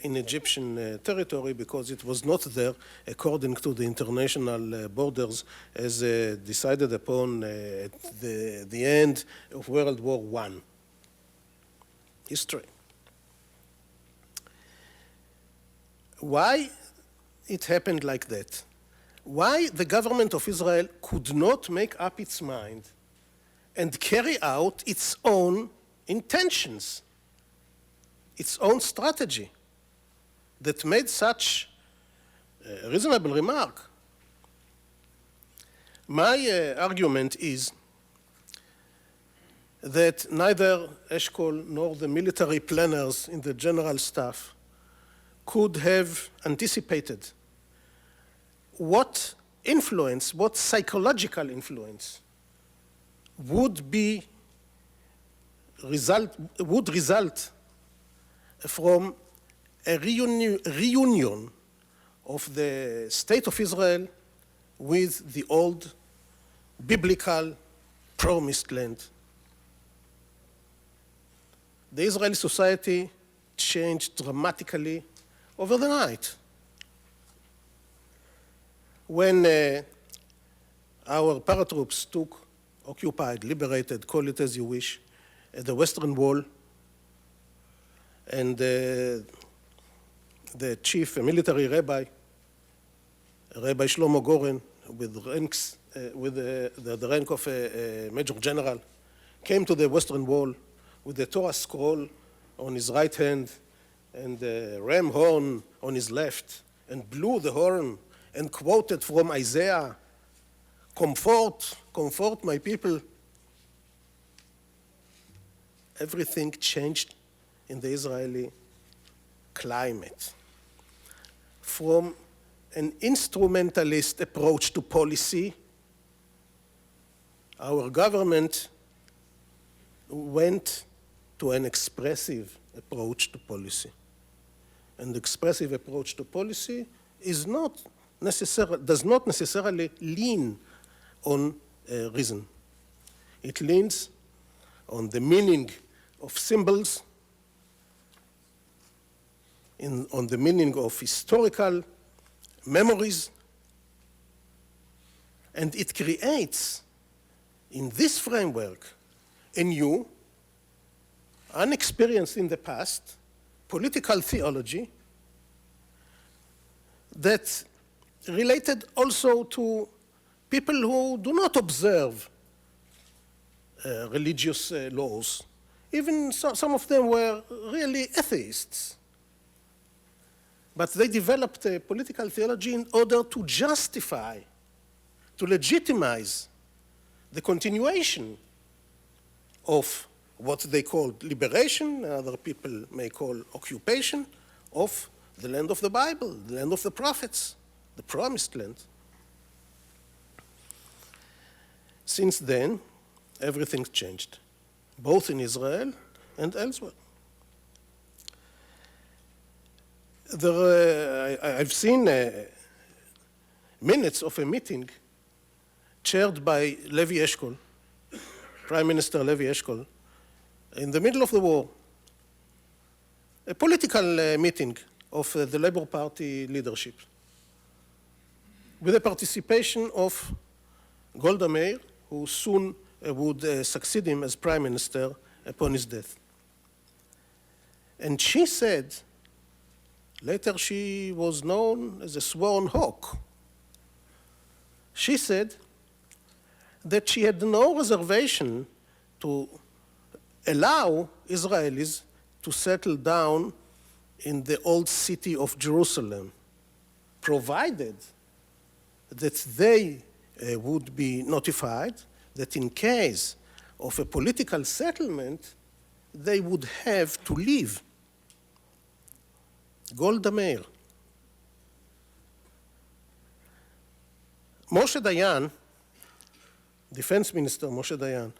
in Egyptian territory because it was not there according to the international borders as decided upon at the end of World War I. History. Why it happened like that? Why the government of Israel could not make up its mind and carry out its own intentions, its own strategy that made such a reasonable remark? My argument is that neither Eshkol nor the military planners in the general staff could have anticipated what influence, what psychological influence would result from a reunion of the state of Israel with the old biblical promised land. The Israeli society changed dramatically over the night. When our paratroops occupied, liberated, call it as you wish, the Western Wall, and the chief military rabbi, Rabbi Shlomo Goren, with ranks, with the rank of a major general, came to the Western Wall with the Torah scroll on his right hand and the ram horn on his left, and blew the horn and quoted from Isaiah, "Comfort, comfort my people." Everything changed in the Israeli climate. From an instrumentalist approach to policy, our government went to an expressive approach to policy. And the expressive approach to policy does not necessarily lean on reason. It leans on the meaning of symbols, on the meaning of historical memories, and it creates, in this framework, a new, unexperienced in the past, political theology that related also to people who do not observe religious laws. Even some of them were really atheists. But they developed a political theology in order to justify, to legitimize the continuation of what they called liberation, other people may call occupation, of the land of the Bible, the land of the prophets, the promised land. Since then, everything's changed, both in Israel and elsewhere. I've seen minutes of a meeting chaired by Levi Eshkol, Prime Minister Levi Eshkol, in the middle of the war, a political meeting of the Labour Party leadership with the participation of Golda Meir, who soon would succeed him as Prime Minister upon his death. And she said, later she was known as a sworn hawk, she said that she had no reservation to allow Israelis to settle down in the old city of Jerusalem, provided that they would be notified that in case of a political settlement, they would have to leave. Golda Meir. Moshe Dayan, Defense Minister Moshe Dayan,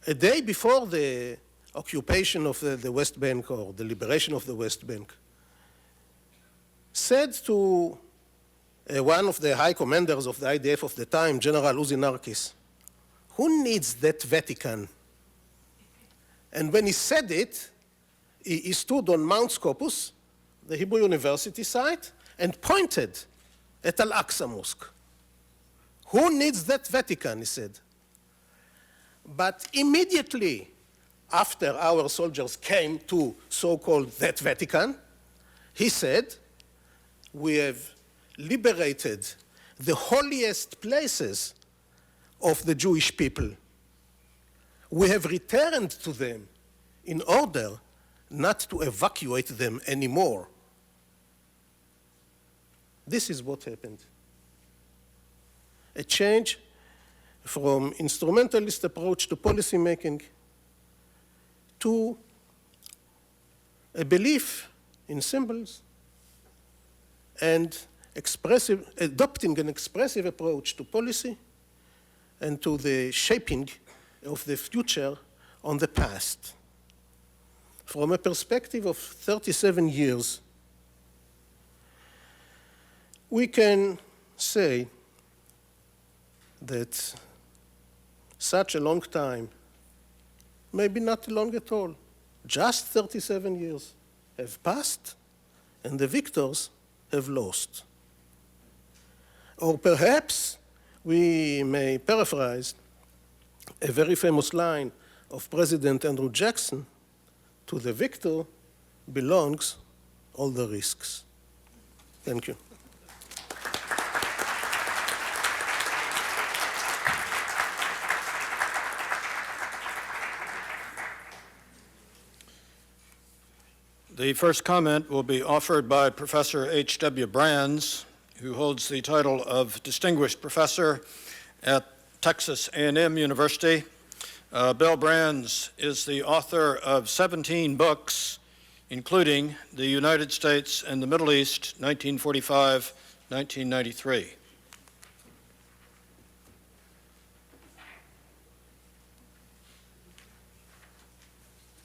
a day before the occupation of the West Bank or the liberation of the West Bank, said to one of the high commanders of the IDF of the time, General Uzi Narkis, "Who needs that Vatican?" And when he said it, he stood on Mount Scopus, the Hebrew University site, and pointed at Al-Aqsa Mosque. "Who needs that Vatican?" he said. But immediately after our soldiers came to so-called that Vatican, he said, "We have liberated the holiest places of the Jewish people. We have returned to them in order not to evacuate them anymore." This is what happened. A change from instrumentalist approach to policy making to a belief in symbols and adopting an expressive approach to policy and to the shaping of the future on the past. From a perspective of 37 years, we can say that such a long time, maybe not long at all, just 37 years have passed and the victors have lost. Or perhaps we may paraphrase a very famous line of President Andrew Jackson, "To the victor belongs all the risks." Thank you. The first comment will be offered by Professor H.W. Brands, who holds the title of Distinguished Professor at Texas A&M University. Bill Brands is the author of 17 books, including The United States and the Middle East, 1945-1993.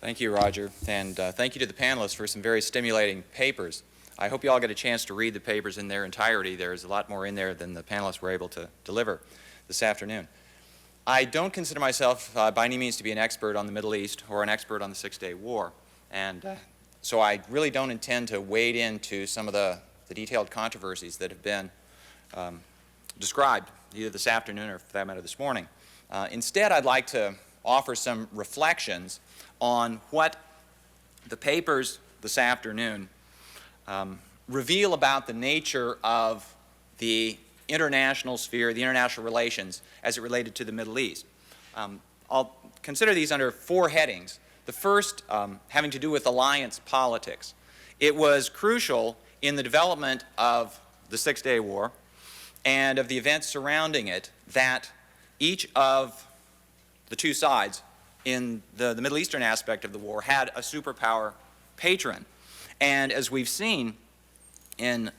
Thank you, Roger, and thank you to the panelists for some very stimulating papers. I hope you all get a chance to read the papers in their entirety. There's a lot more in there than the panelists were able to deliver this afternoon. I don't consider myself by any means to be an expert on the Middle East or an expert on the Six-Day War, and so I really don't intend to wade into some of the detailed controversies that have been described either this afternoon or for that matter this morning. Instead, I'd like to offer some reflections on what the papers this afternoon reveal about the nature of the international sphere, the international relations as it related to the Middle East. I'll consider these under four headings. The first having to do with alliance politics. It was crucial in the development of the Six-Day War and of the events surrounding it that each of the two sides in the Middle Eastern aspect of the war had a superpower patron. And as we've seen in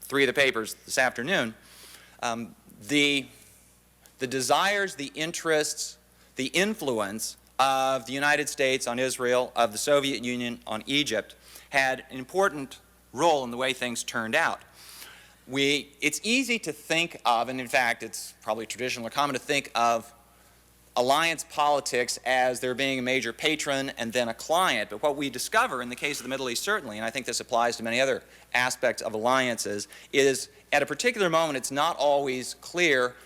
three of the papers this afternoon, the desires, the interests, the influence of the United States on Israel, of the Soviet Union on Egypt, had an important role in the way things turned out. it's easy to think of, and in fact it's probably traditional or common to think of alliance politics as there being a major patron and then a client. But what we discover in the case of the Middle East certainly, and I think this applies to many other aspects of alliances, is at a particular moment it's not always clear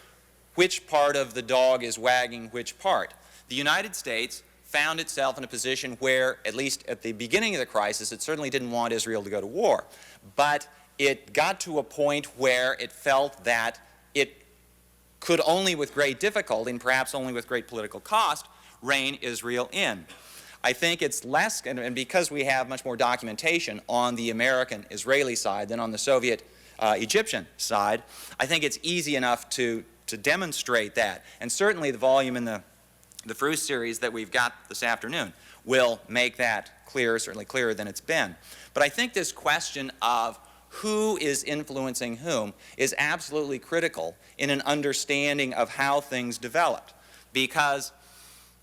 which part of the dog is wagging which part. The United States found itself in a position where, at least at the beginning of the crisis, it certainly didn't want Israel to go to war. But it got to a point where it felt that it could only with great difficulty, and perhaps only with great political cost, rein Israel in. I think it's less, and because we have much more documentation on the American-Israeli side than on the Soviet-Egyptian side, I think it's easy enough to demonstrate that. And certainly the volume in the Fruce series that we've got this afternoon will make that clear, certainly clearer than it's been. But I think this question of who is influencing whom is absolutely critical in an understanding of how things developed. Because,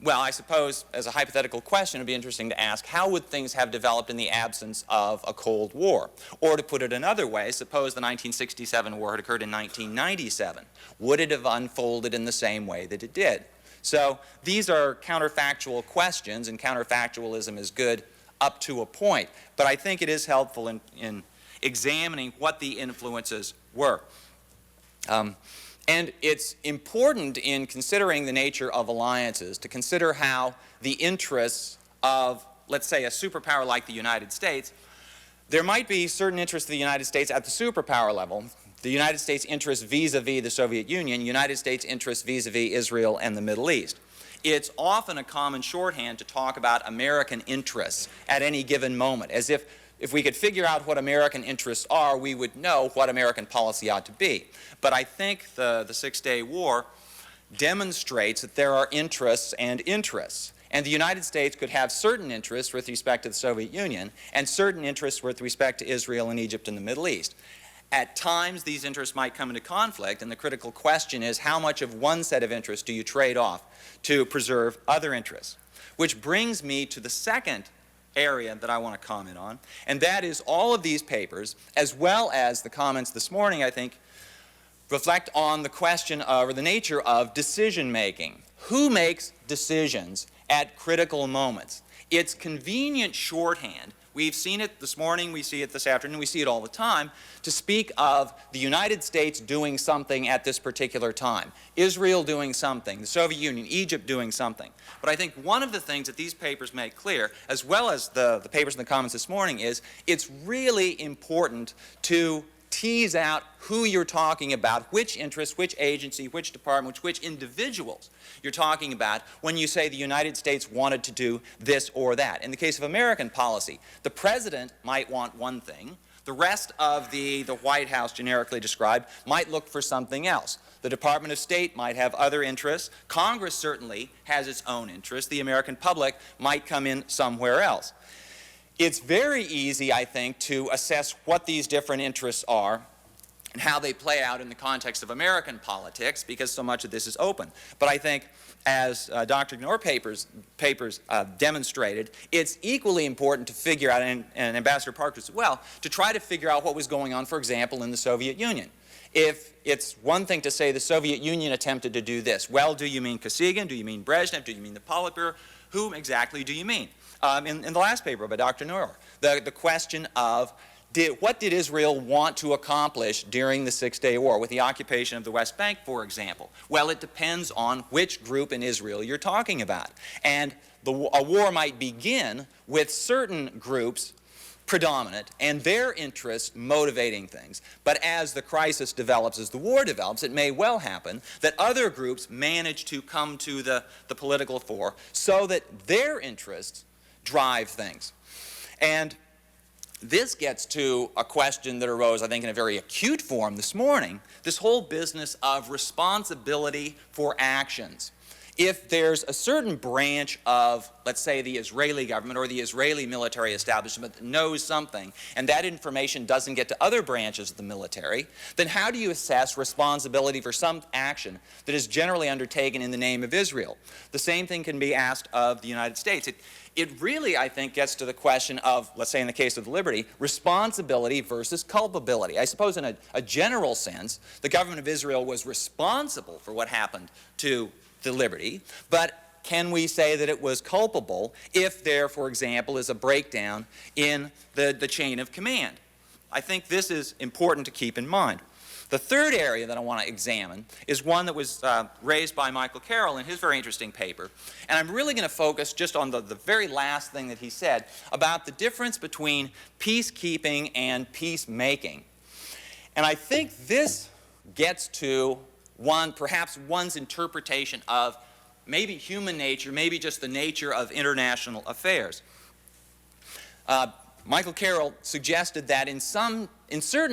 well, I suppose as a hypothetical question it would be interesting to ask, how would things have developed in the absence of a Cold War? Or to put it another way, suppose the 1967 war had occurred in 1997. Would it have unfolded in the same way that it did? So these are counterfactual questions, and counterfactualism is good up to a point. But I think it is helpful in examining what the influences were. And it's important in considering the nature of alliances to consider how the interests of, let's say, a superpower like the United States, there might be certain interests of the United States at the superpower level. The United States interests vis-a-vis the Soviet Union, United States interests vis-a-vis Israel and the Middle East. It's often a common shorthand to talk about American interests at any given moment, as if we could figure out what American interests are, we would know what American policy ought to be. But I think the Six-Day War demonstrates that there are interests and interests. And the United States could have certain interests with respect to the Soviet Union and certain interests with respect to Israel and Egypt and the Middle East. At times, these interests might come into conflict, and the critical question is how much of one set of interests do you trade off to preserve other interests? Which brings me to the second area that I want to comment on, and that is all of these papers, as well as the comments this morning, I think, reflect on the question of, or the nature of, decision-making. Who makes decisions at critical moments? It's convenient shorthand. We've seen it this morning, we see it this afternoon, we see it all the time, to speak of the United States doing something at this particular time, Israel doing something, the Soviet Union, Egypt doing something. But I think one of the things that these papers make clear, as well as the papers in the comments this morning, is it's really important to tease out who you're talking about, which interests, which agency, which department, which individuals you're talking about when you say the United States wanted to do this or that. In the case of American policy, the president might want one thing. The rest of the White House, generically described, might look for something else. The Department of State might have other interests. Congress certainly has its own interests. The American public might come in somewhere else. It's very easy, I think, to assess what these different interests are and how they play out in the context of American politics, because so much of this is open. But I think, as Dr. Knorr papers demonstrated, it's equally important to figure out, and Ambassador Parker as well, to try to figure out what was going on, for example, in the Soviet Union. If it's one thing to say the Soviet Union attempted to do this, well, do you mean Kosygin? Do you mean Brezhnev? Do you mean the Politburo? Whom exactly do you mean? In the last paper by Dr. Knorr, the question of what did Israel want to accomplish during the Six-Day War with the occupation of the West Bank, for example? Well, it depends on which group in Israel you're talking about. And a war might begin with certain groups predominant and their interests motivating things. But as the crisis develops, as the war develops, it may well happen that other groups manage to come to the political fore so that their interests drive things. And this gets to a question that arose, I think, in a very acute form this morning, this whole business of responsibility for actions. if there's a certain branch of, let's say, the Israeli government or the Israeli military establishment that knows something, and that information doesn't get to other branches of the military, then how do you assess responsibility for some action that is generally undertaken in the name of Israel? The same thing can be asked of the United States. It really, I think, gets to the question of, let's say in the case of the Liberty, responsibility versus culpability. I suppose in a general sense, the government of Israel was responsible for what happened to the Liberty, but can we say that it was culpable if there, for example, is a breakdown in the chain of command? I think this is important to keep in mind. The third area that I want to examine is one that was raised by Michael Carroll in his very interesting paper, and I'm really going to focus just on the very last thing that he said about the difference between peacekeeping and peacemaking. And I think this gets to perhaps one's interpretation of maybe human nature, maybe just the nature of international affairs. Michael Carroll suggested that in certain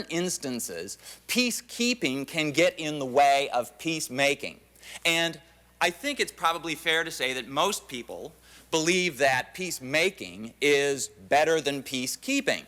instances, peacekeeping can get in the way of peacemaking. And I think it's probably fair to say that most people believe that peacemaking is better than peacekeeping,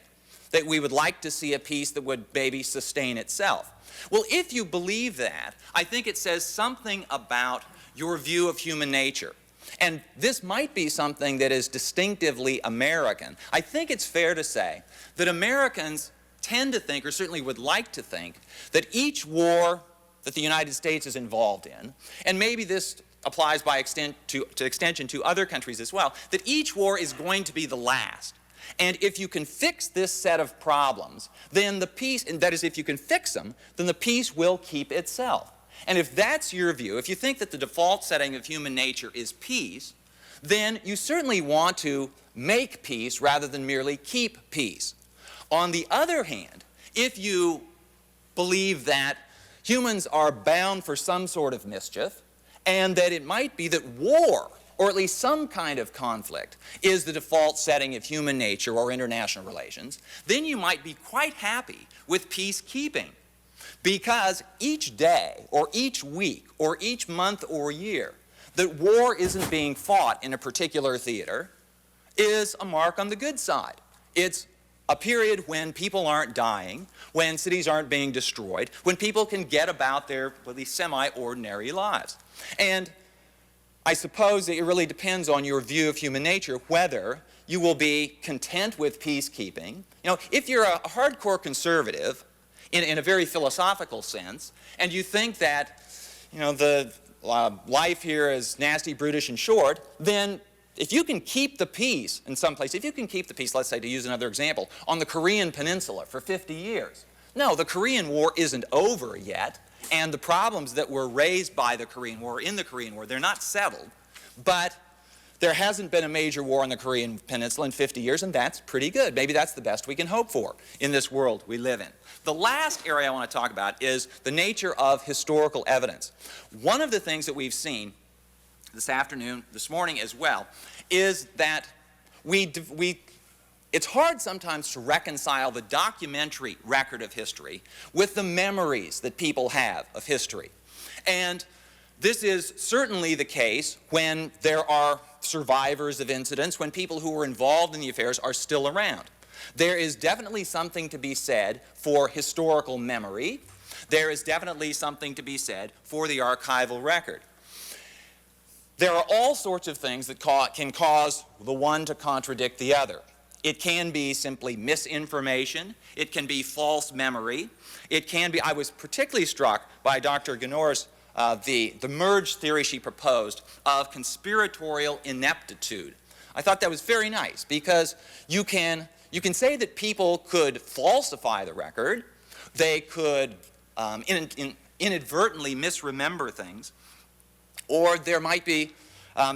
that we would like to see a peace that would maybe sustain itself. Well, if you believe that, I think it says something about your view of human nature. And this might be something that is distinctively American. I think it's fair to say that Americans tend to think, or certainly would like to think, that each war that the United States is involved in, and maybe this applies by extension to other countries as well, that each war is going to be the last. And if you can fix this set of problems, then the peace, and that is if you can fix them, then the peace will keep itself. And if that's your view, if you think that the default setting of human nature is peace, then you certainly want to make peace rather than merely keep peace. On the other hand, if you believe that humans are bound for some sort of mischief, and that it might be that war, or at least some kind of conflict, is the default setting of human nature or international relations, then you might be quite happy with peacekeeping. Because each day, or each week, or each month or year that war isn't being fought in a particular theater is a mark on the good side. It's a period when people aren't dying, when cities aren't being destroyed, when people can get about their, well, these semi-ordinary lives. And I suppose that it really depends on your view of human nature whether you will be content with peacekeeping. You know, if you're a hardcore conservative, in a very philosophical sense, and you think that, you know, the life here is nasty, brutish, and short, then if you can keep the peace in some place, if you can keep the peace, let's say, to use another example, on the Korean Peninsula for 50 years. No, the Korean War isn't over yet, and the problems that were raised by the Korean War, in the Korean War, they're not settled, but there hasn't been a major war on the Korean Peninsula in 50 years, and that's pretty good. Maybe that's the best we can hope for in this world we live in. The last area I want to talk about is the nature of historical evidence. One of the things that we've seen this afternoon, this morning as well, is that it's hard sometimes to reconcile the documentary record of history with the memories that people have of history. And this is certainly the case when there are survivors of incidents, when people who were involved in the affairs are still around. There is definitely something to be said for historical memory. There is definitely something to be said for the archival record. There are all sorts of things that can cause the one to contradict the other. It can be simply misinformation. It can be false memory. It can be, I was particularly struck by Dr. Ganor's the merge theory she proposed of conspiratorial ineptitude. I thought that was very nice because you can say that people could falsify the record, they could inadvertently misremember things, or there might be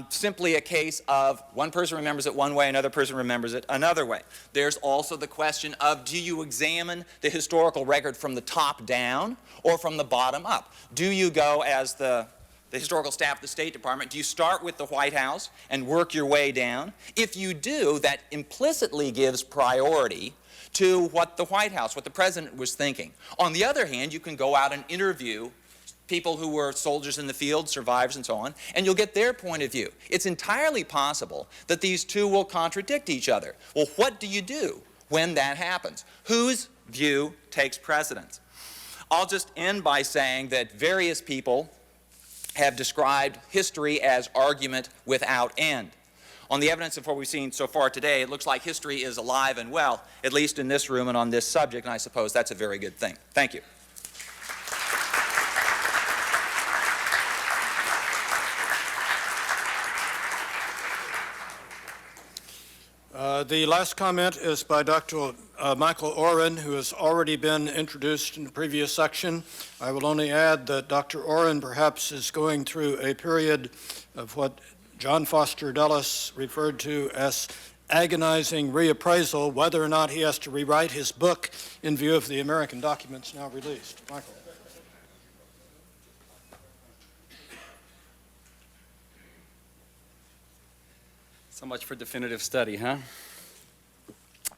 simply a case of one person remembers it one way, another person remembers it another way. There's also the question of, do you examine the historical record from the top down or from the bottom up? Do you go, as the historical staff of the State Department, do you start with the White House and work your way down? If you do, that implicitly gives priority to what the White House, what the President was thinking. On the other hand, you can go out and interview people who were soldiers in the field, survivors and so on, and you'll get their point of view. It's entirely possible that these two will contradict each other. Well, what do you do when that happens? Whose view takes precedence? I'll just end by saying that various people have described history as argument without end. On the evidence of what we've seen so far today, it looks like history is alive and well, at least in this room and on this subject, and I suppose that's a very good thing. Thank you. The last comment is by Dr. Michael Oren, who has already been introduced in the previous section. I will only add that Dr. Oren perhaps is going through a period of what John Foster Dulles referred to as agonizing reappraisal, whether or not he has to rewrite his book in view of the American documents now released. Michael. So much for definitive study, huh?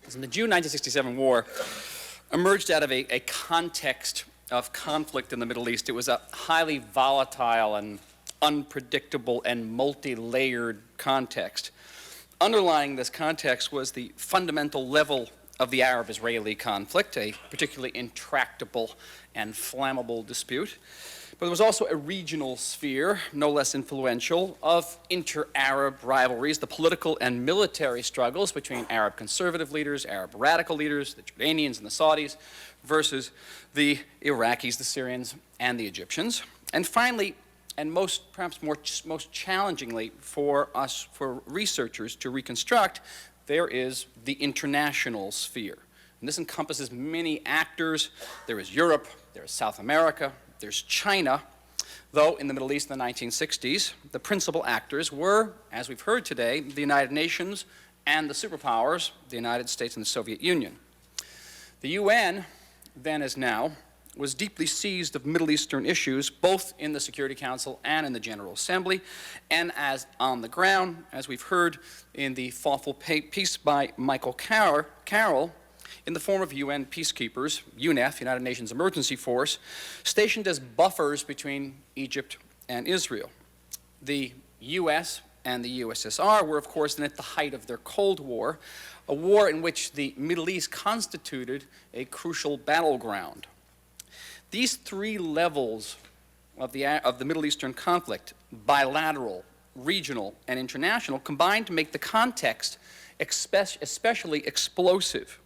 The June 1967 war emerged out of a context of conflict in the Middle East. It was a highly volatile and unpredictable and multi-layered context. Underlying this context was the fundamental level of the Arab-Israeli conflict, a particularly intractable and flammable dispute. But there was also a regional sphere, no less influential, of inter-Arab rivalries, the political and military struggles between Arab conservative leaders, Arab radical leaders, the Jordanians and the Saudis, versus the Iraqis, the Syrians, and the Egyptians. And finally, and perhaps most challengingly for us, for researchers to reconstruct, there is the international sphere. And this encompasses many actors. There is Europe, there is South America, there's China, though in the Middle East in the 1960s, the principal actors were, as we've heard today, the United Nations and the superpowers, the United States and the Soviet Union. The UN, then as now, was deeply seized of Middle Eastern issues, both in the Security Council and in the General Assembly, and as on the ground, as we've heard in the thoughtful piece by Michael Carroll, in the form of UN peacekeepers, UNEF, United Nations Emergency Force, stationed as buffers between Egypt and Israel. The U.S. and the USSR were, of course, then at the height of their Cold War, a war in which the Middle East constituted a crucial battleground. These three levels of the Middle Eastern conflict, bilateral, regional, and international, combined to make the context especially explosive.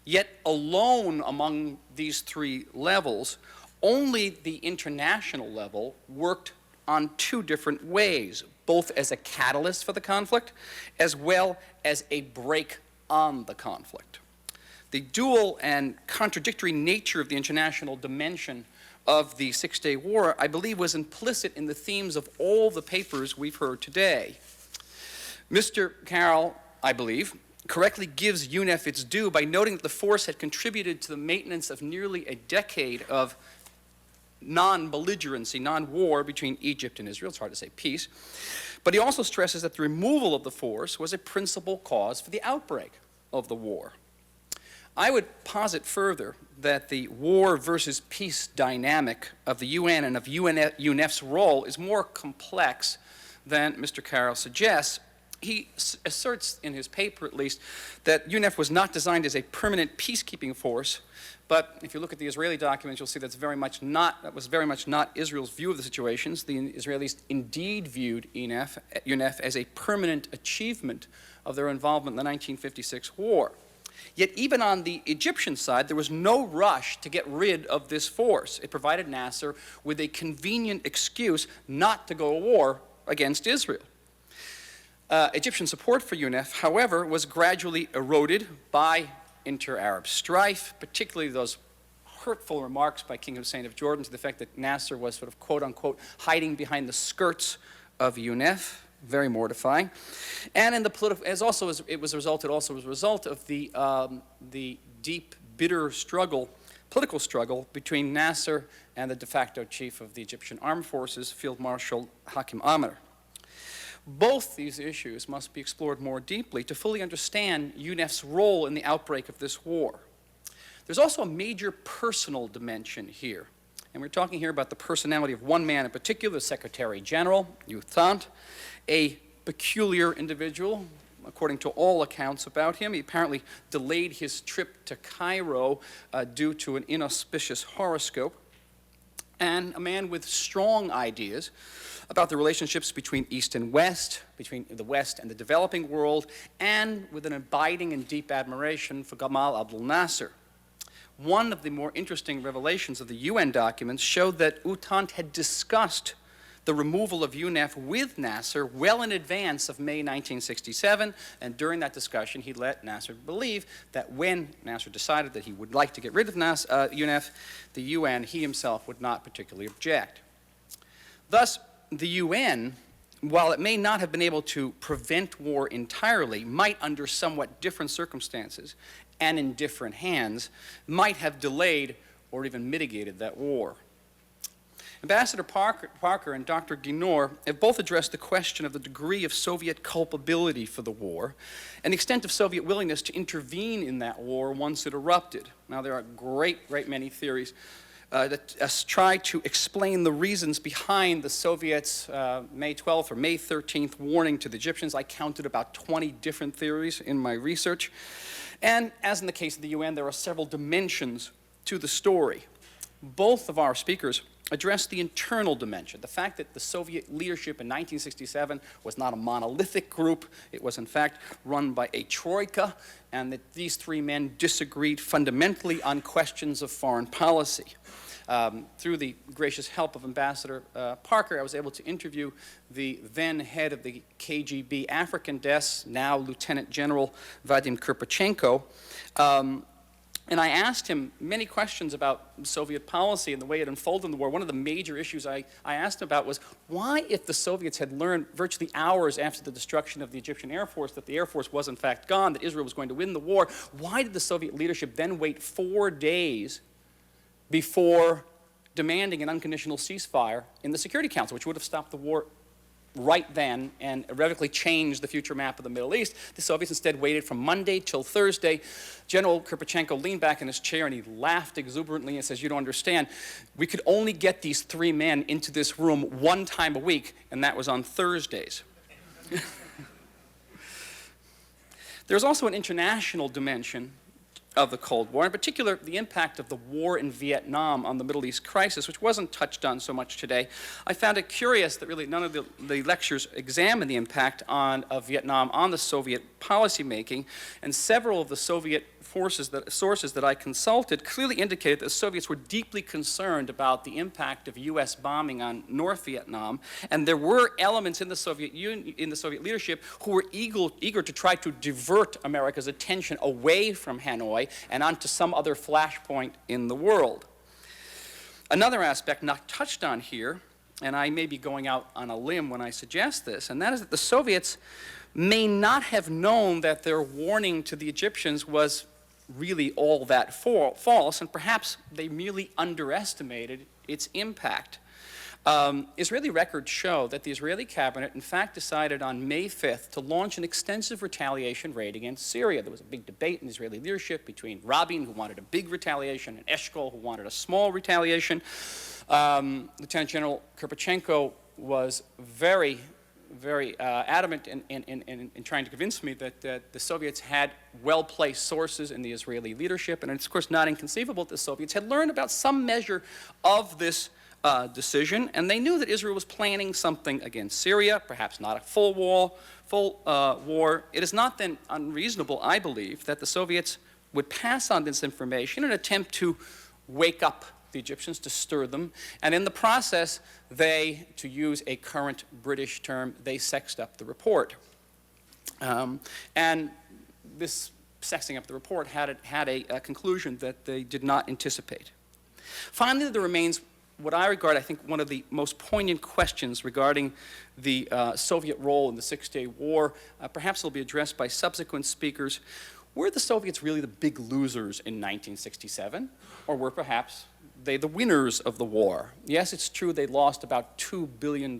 Yet alone among these three levels, only the international level worked on two different ways, both as a catalyst for the conflict as well as a brake on the conflict. The dual and contradictory nature of the international dimension of the Six-Day War, I believe, was implicit in the themes of all the papers we've heard today. Mr. Carroll, I believe, correctly gives UNEF its due by noting that the force had contributed to the maintenance of nearly a decade of non-belligerency, non-war between Egypt and Israel. It's hard to say peace. But he also stresses that the removal of the force was a principal cause for the outbreak of the war. I would posit further that the war versus peace dynamic of the UN and of UNEF's role is more complex than Mr. Carroll suggests. He asserts in his paper, at least, that UNEF was not designed as a permanent peacekeeping force, but if you look at the Israeli documents, you'll see that was very much not Israel's view of the situations. The Israelis indeed viewed UNEF as a permanent achievement of their involvement in the 1956 war. Yet even on the Egyptian side, there was no rush to get rid of this force. It provided Nasser with a convenient excuse not to go to war against Israel. Egyptian support for UNEF, however, was gradually eroded by inter-Arab strife, particularly those hurtful remarks by King Hussein of Jordan to the effect that Nasser was sort of quote-unquote hiding behind the skirts of UNEF, very mortifying. And in the political, it was a result of the deep, bitter political struggle between Nasser and the de facto chief of the Egyptian armed forces, Field Marshal Hakim Amr. Both these issues must be explored more deeply to fully understand UNEF's role in the outbreak of this war. There's also a major personal dimension here. And we're talking here about the personality of one man in particular, the Secretary General, U Thant, a peculiar individual, according to all accounts about him. He apparently delayed his trip to Cairo due to an inauspicious horoscope. And a man with strong ideas about the relationships between East and West, between the West and the developing world, and with an abiding and deep admiration for Gamal Abdel Nasser. One of the more interesting revelations of the UN documents showed that U Thant had discussed the removal of UNEF with Nasser well in advance of May 1967, and during that discussion he let Nasser believe that when Nasser decided that he would like to get rid of UNEF, the UN, he himself, would not particularly object. Thus, the UN, while it may not have been able to prevent war entirely, might, under somewhat different circumstances and in different hands, might have delayed or even mitigated that war. Ambassador Parker and Dr. Guinor have both addressed the question of the degree of Soviet culpability for the war and the extent of Soviet willingness to intervene in that war once it erupted. Now, there are a great many theories that try to explain the reasons behind the Soviets' May 12th or May 13th warning to the Egyptians. I counted about 20 different theories in my research. And as in the case of the UN, there are several dimensions to the story. Both of our speakers addressed the internal dimension, the fact that the Soviet leadership in 1967 was not a monolithic group. It was, in fact, run by a troika, and that these three men disagreed fundamentally on questions of foreign policy. Through the gracious help of Ambassador Parker, I was able to interview the then head of the KGB African desk, now Lieutenant General Vadim Kirpichenko. And I asked him many questions about Soviet policy and the way it unfolded in the war. One of the major issues I asked him about was why, if the Soviets had learned virtually hours after the destruction of the Egyptian Air Force that the Air Force was in fact gone, that Israel was going to win the war, why did the Soviet leadership then wait 4 days before demanding an unconditional ceasefire in the Security Council, which would have stopped the war right then and irrevocably changed the future map of the Middle East? The Soviets instead waited from Monday till Thursday. General Kirpichenko leaned back in his chair and he laughed exuberantly and says, "You don't understand. We could only get these three men into this room one time a week, and that was on Thursdays." There's also an international dimension of the Cold War, in particular the impact of the war in Vietnam on the Middle East crisis, which wasn't touched on so much today. I found it curious that really none of the lectures examined the impact of Vietnam on the Soviet policymaking, and several of the Soviet sources that I consulted clearly indicated that the Soviets were deeply concerned about the impact of U.S. bombing on North Vietnam, and there were elements in the Soviet leadership who were eager to try to divert America's attention away from Hanoi and onto some other flashpoint in the world. Another aspect not touched on here, and I may be going out on a limb when I suggest this, and that is that the Soviets may not have known that their warning to the Egyptians was really all that false, and perhaps they merely underestimated its impact. Israeli records show that the Israeli cabinet, in fact, decided on May 5th to launch an extensive retaliation raid against Syria. There was a big debate in Israeli leadership between Rabin, who wanted a big retaliation, and Eshkol, who wanted a small retaliation. Lieutenant General Kirpichenko was very adamant in trying to convince me that the Soviets had well-placed sources in the Israeli leadership, and it's of course not inconceivable that the Soviets had learned about some measure of this decision, and they knew that Israel was planning something against Syria, perhaps not a full war. It is not then unreasonable, I believe, that the Soviets would pass on this information in an attempt to wake up the Egyptians, to stir them, and in the process, they, to use a current British term, they sexed up the report. And this sexing up the report had a conclusion that they did not anticipate. Finally, there remains what I regard, I think, one of the most poignant questions regarding the Soviet role in the Six-Day War. Perhaps it'll be addressed by subsequent speakers. Were the Soviets really the big losers in 1967, or were perhaps they the winners of the war? Yes, it's true they lost about $2 billion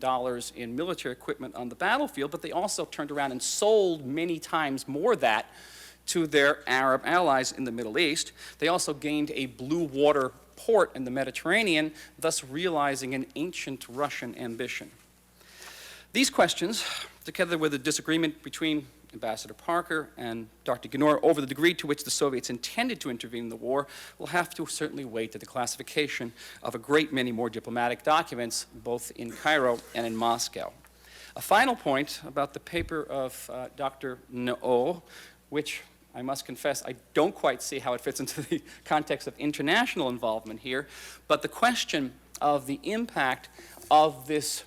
in military equipment on the battlefield, but they also turned around and sold many times more that to their Arab allies in the Middle East. They also gained a blue water port in the Mediterranean, thus realizing an ancient Russian ambition. These questions, together with a disagreement between Ambassador Parker and Dr. Ginor over the degree to which the Soviets intended to intervene in the war, will have to certainly weigh to the classification of a great many more diplomatic documents, both in Cairo and in Moscow. A final point about the paper of Dr. Noor, which I must confess I don't quite see how it fits into the context of international involvement here, but the question of the impact of this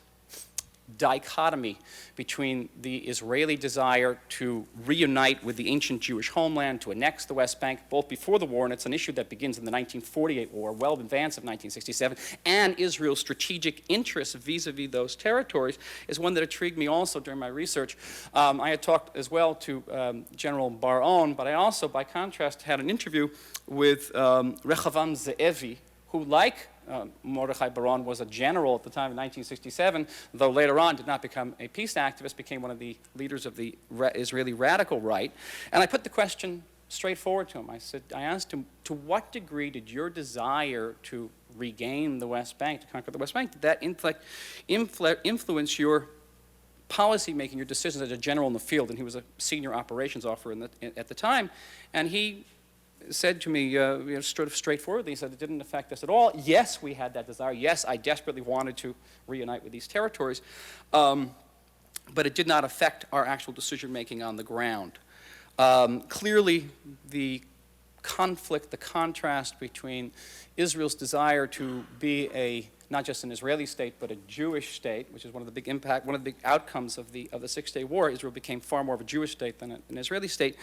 dichotomy between the Israeli desire to reunite with the ancient Jewish homeland, to annex the West Bank, both before the war, and it's an issue that begins in the 1948 war, well in advance of 1967, and Israel's strategic interests vis-a-vis those territories, is one that intrigued me also during my research. I had talked as well to General Bar-On, but I also, by contrast, had an interview with Rechavam Ze'evi, who, like Mordechai Bar-On, was a general at the time in 1967, though later on did not become a peace activist, became one of the leaders of the Israeli radical right. And I put the question straightforward to him. I asked him, to what degree did your desire to regain the West Bank, to conquer the West Bank, did that influence your policy making, your decisions as a general in the field? And he was a senior operations officer at the time. And he said to me, sort of straightforwardly, he said, it didn't affect us at all. Yes, we had that desire. Yes, I desperately wanted to reunite with these territories. But it did not affect our actual decision-making on the ground. Clearly, the conflict, the contrast between Israel's desire to be not just an Israeli state, but a Jewish state, which is one of the big outcomes of the Six-Day War. Israel became far more of a Jewish state than an Israeli state.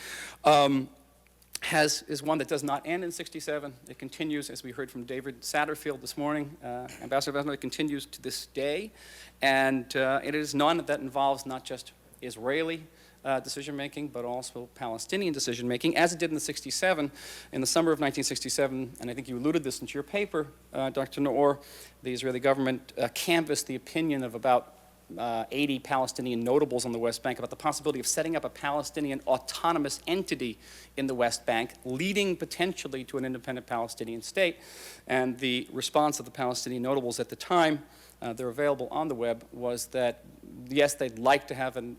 Is one that does not end in 67. It continues, as we heard from David Satterfield this morning, Ambassador Vesma, it continues to this day. And it is none that involves not just Israeli decision-making, but also Palestinian decision-making, as it did in the summer of 1967, and I think you alluded this into your paper, Dr. Noor. The Israeli government canvassed the opinion of about 80 Palestinian notables on the West Bank about the possibility of setting up a Palestinian autonomous entity in the West Bank, leading potentially to an independent Palestinian state. And the response of the Palestinian notables at the time, they're available on the web, was that yes, they'd like to have an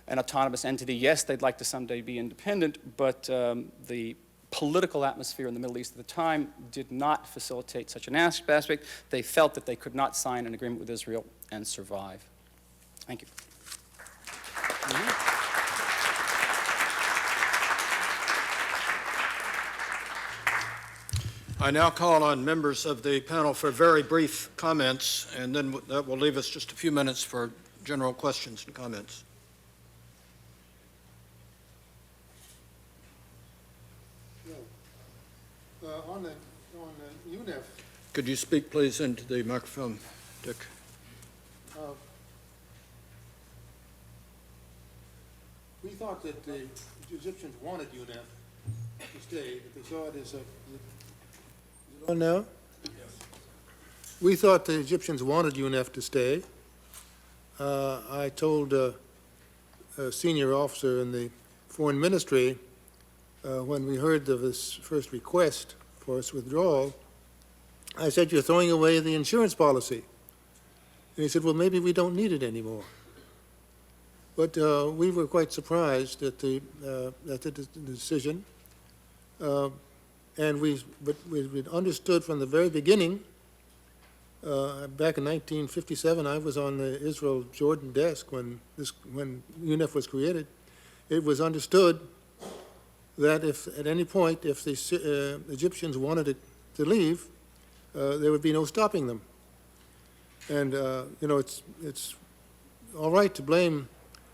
autonomous entity. Yes, they'd like to someday be independent, but the political atmosphere in the Middle East at the time did not facilitate such an aspect. They felt that they could not sign an agreement with Israel and survive. Thank you. I now call on members of the panel for very brief comments, and then that will leave us just a few minutes for general questions and comments. On the UNEF, Could you speak, please, into the microphone, Dick? we thought that the Egyptians wanted UNEF to stay, that they saw it as a... Is it on now? Yes. We thought the Egyptians wanted UNEF to stay. I told a senior officer in the foreign ministry when we heard of this first request for its withdrawal, I said, you're throwing away the insurance policy. And he said, well, maybe we don't need it anymore. But we were quite surprised at the decision. And we understood from the very beginning, back in 1957, I was on the Israel-Jordan desk when UNEF was created. It was understood that if at any point, if the Egyptians wanted to leave, there would be no stopping them. And it's all right to blame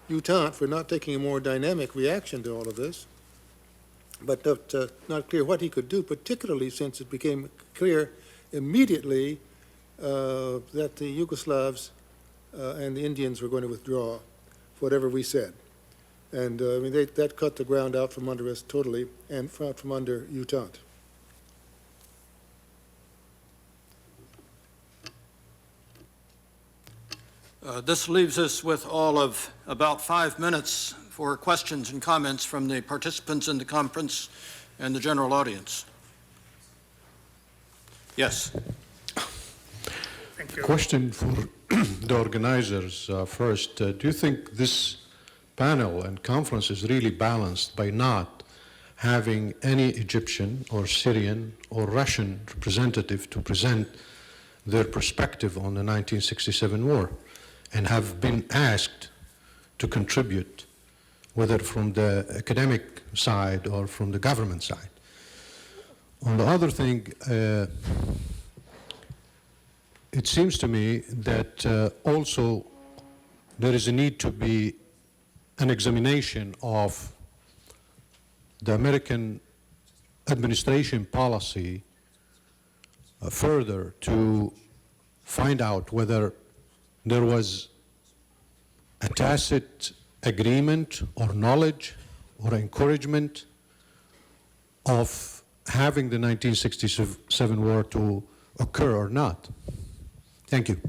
Utah for not taking a more dynamic reaction to all of this, but not clear what he could do, particularly since it became clear immediately that the Yugoslavs and the Indians were going to withdraw, whatever we said. And I mean, that cut the ground out from under us totally, and out from under Utah. This leaves us with all of about 5 minutes for questions and comments from the participants in the conference and the general audience. Yes. Thank you. Question for the organizers first. Do you think this panel and conference is really balanced by not having any Egyptian or Syrian or Russian representative to present their perspective on the 1967 war and have been asked to contribute, whether from the academic side or from the government side? On the other thing, it seems to me that also there is a need to be an examination of the American administration policy further to find out whether there was a tacit agreement or knowledge or encouragement of having the 1967 war to occur or not. Thank you.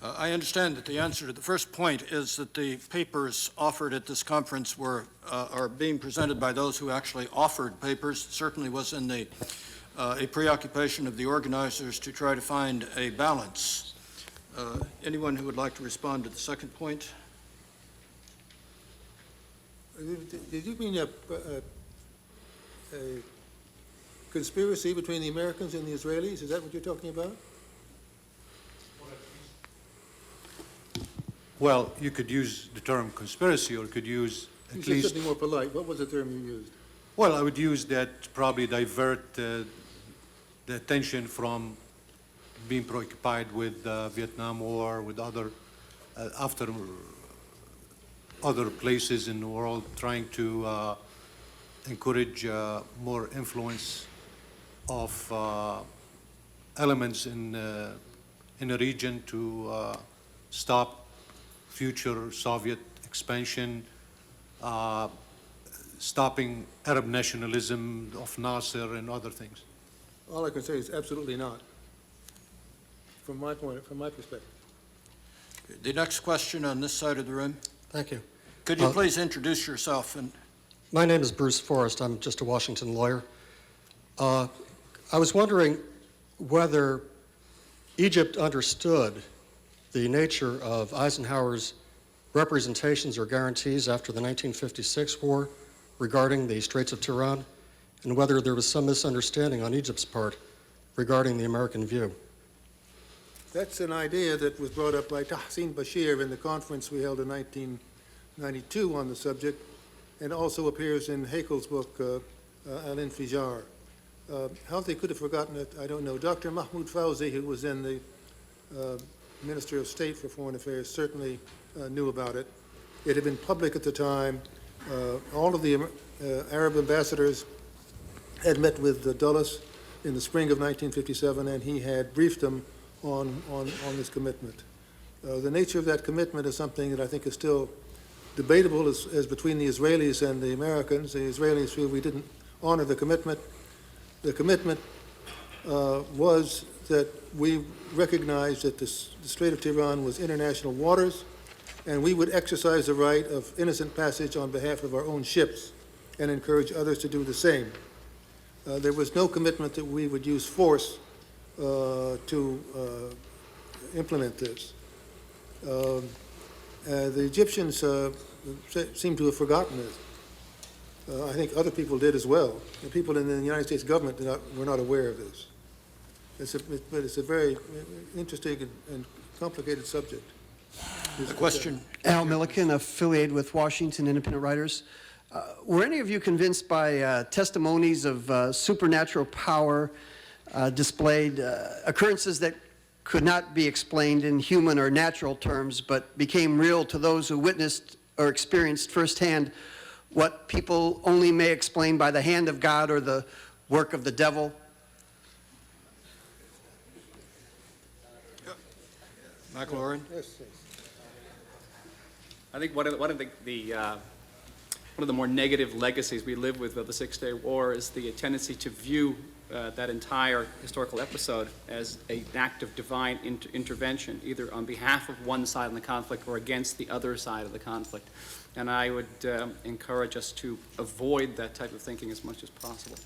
I understand that the answer to the first point is that the papers offered at this conference are being presented by those who actually offered papers. Certainly was in a preoccupation of the organizers to try to find a balance. Anyone who would like to respond to the second point? Did you mean a conspiracy between the Americans and the Israelis? Is that what you're talking about? Well, you could use the term conspiracy, or could use You at said least, something more polite. What was the term you used? well, I would use that probably divert the attention from being preoccupied with the Vietnam War, with other, after other places in the world, trying to encourage more influence of elements in the region to stop future Soviet expansion, stopping Arab nationalism of Nasser and other things. All I can say is absolutely not, from my perspective. The next question on this side of the room. Thank you. Could you please introduce yourself? And My name is Bruce Forrest. I'm just a Washington lawyer. I was wondering whether Egypt understood the nature of Eisenhower's representations or guarantees after the 1956 war regarding the Straits of Tiran, and whether there was some misunderstanding on Egypt's part regarding the American view. That's an idea that was brought up by Tahsin Bashir in the conference we held in 1992 on the subject, and also appears in Haeckel's book, Al-Infijar. How they could have forgotten it, I don't know. Dr. Mahmoud Fawzi, who was then the Minister of State for Foreign Affairs, certainly knew about it. It had been public at the time. All of the Arab ambassadors had met with Dulles in the spring of 1957, and he had briefed them on this commitment. The nature of that commitment is something that I think is still debatable as between the Israelis and the Americans. The Israelis feel we didn't honor the commitment. The commitment was that we recognized that the Strait of Tiran was international waters, and we would exercise the right of innocent passage on behalf of our own ships and encourage others to do the same. There was no commitment that we would use force to implement this. The Egyptians seem to have forgotten it. I think other people did as well. The people in the United States government were not aware of this. But it's a very interesting and complicated subject. the question. Al Milliken, affiliated with Washington Independent Writers. Were any of you convinced by testimonies of supernatural power displayed, occurrences that could not be explained in human or natural terms, but became real to those who witnessed or experienced firsthand what people only may explain by the hand of God or the work of the devil? McLaurin? Yes, yes. I think one of the one of the more negative legacies we live with of the Six-Day War is the tendency to view that entire historical episode as an act of divine intervention, either on behalf of one side in the conflict or against the other side of the conflict. And I would encourage us to avoid that type of thinking as much as possible.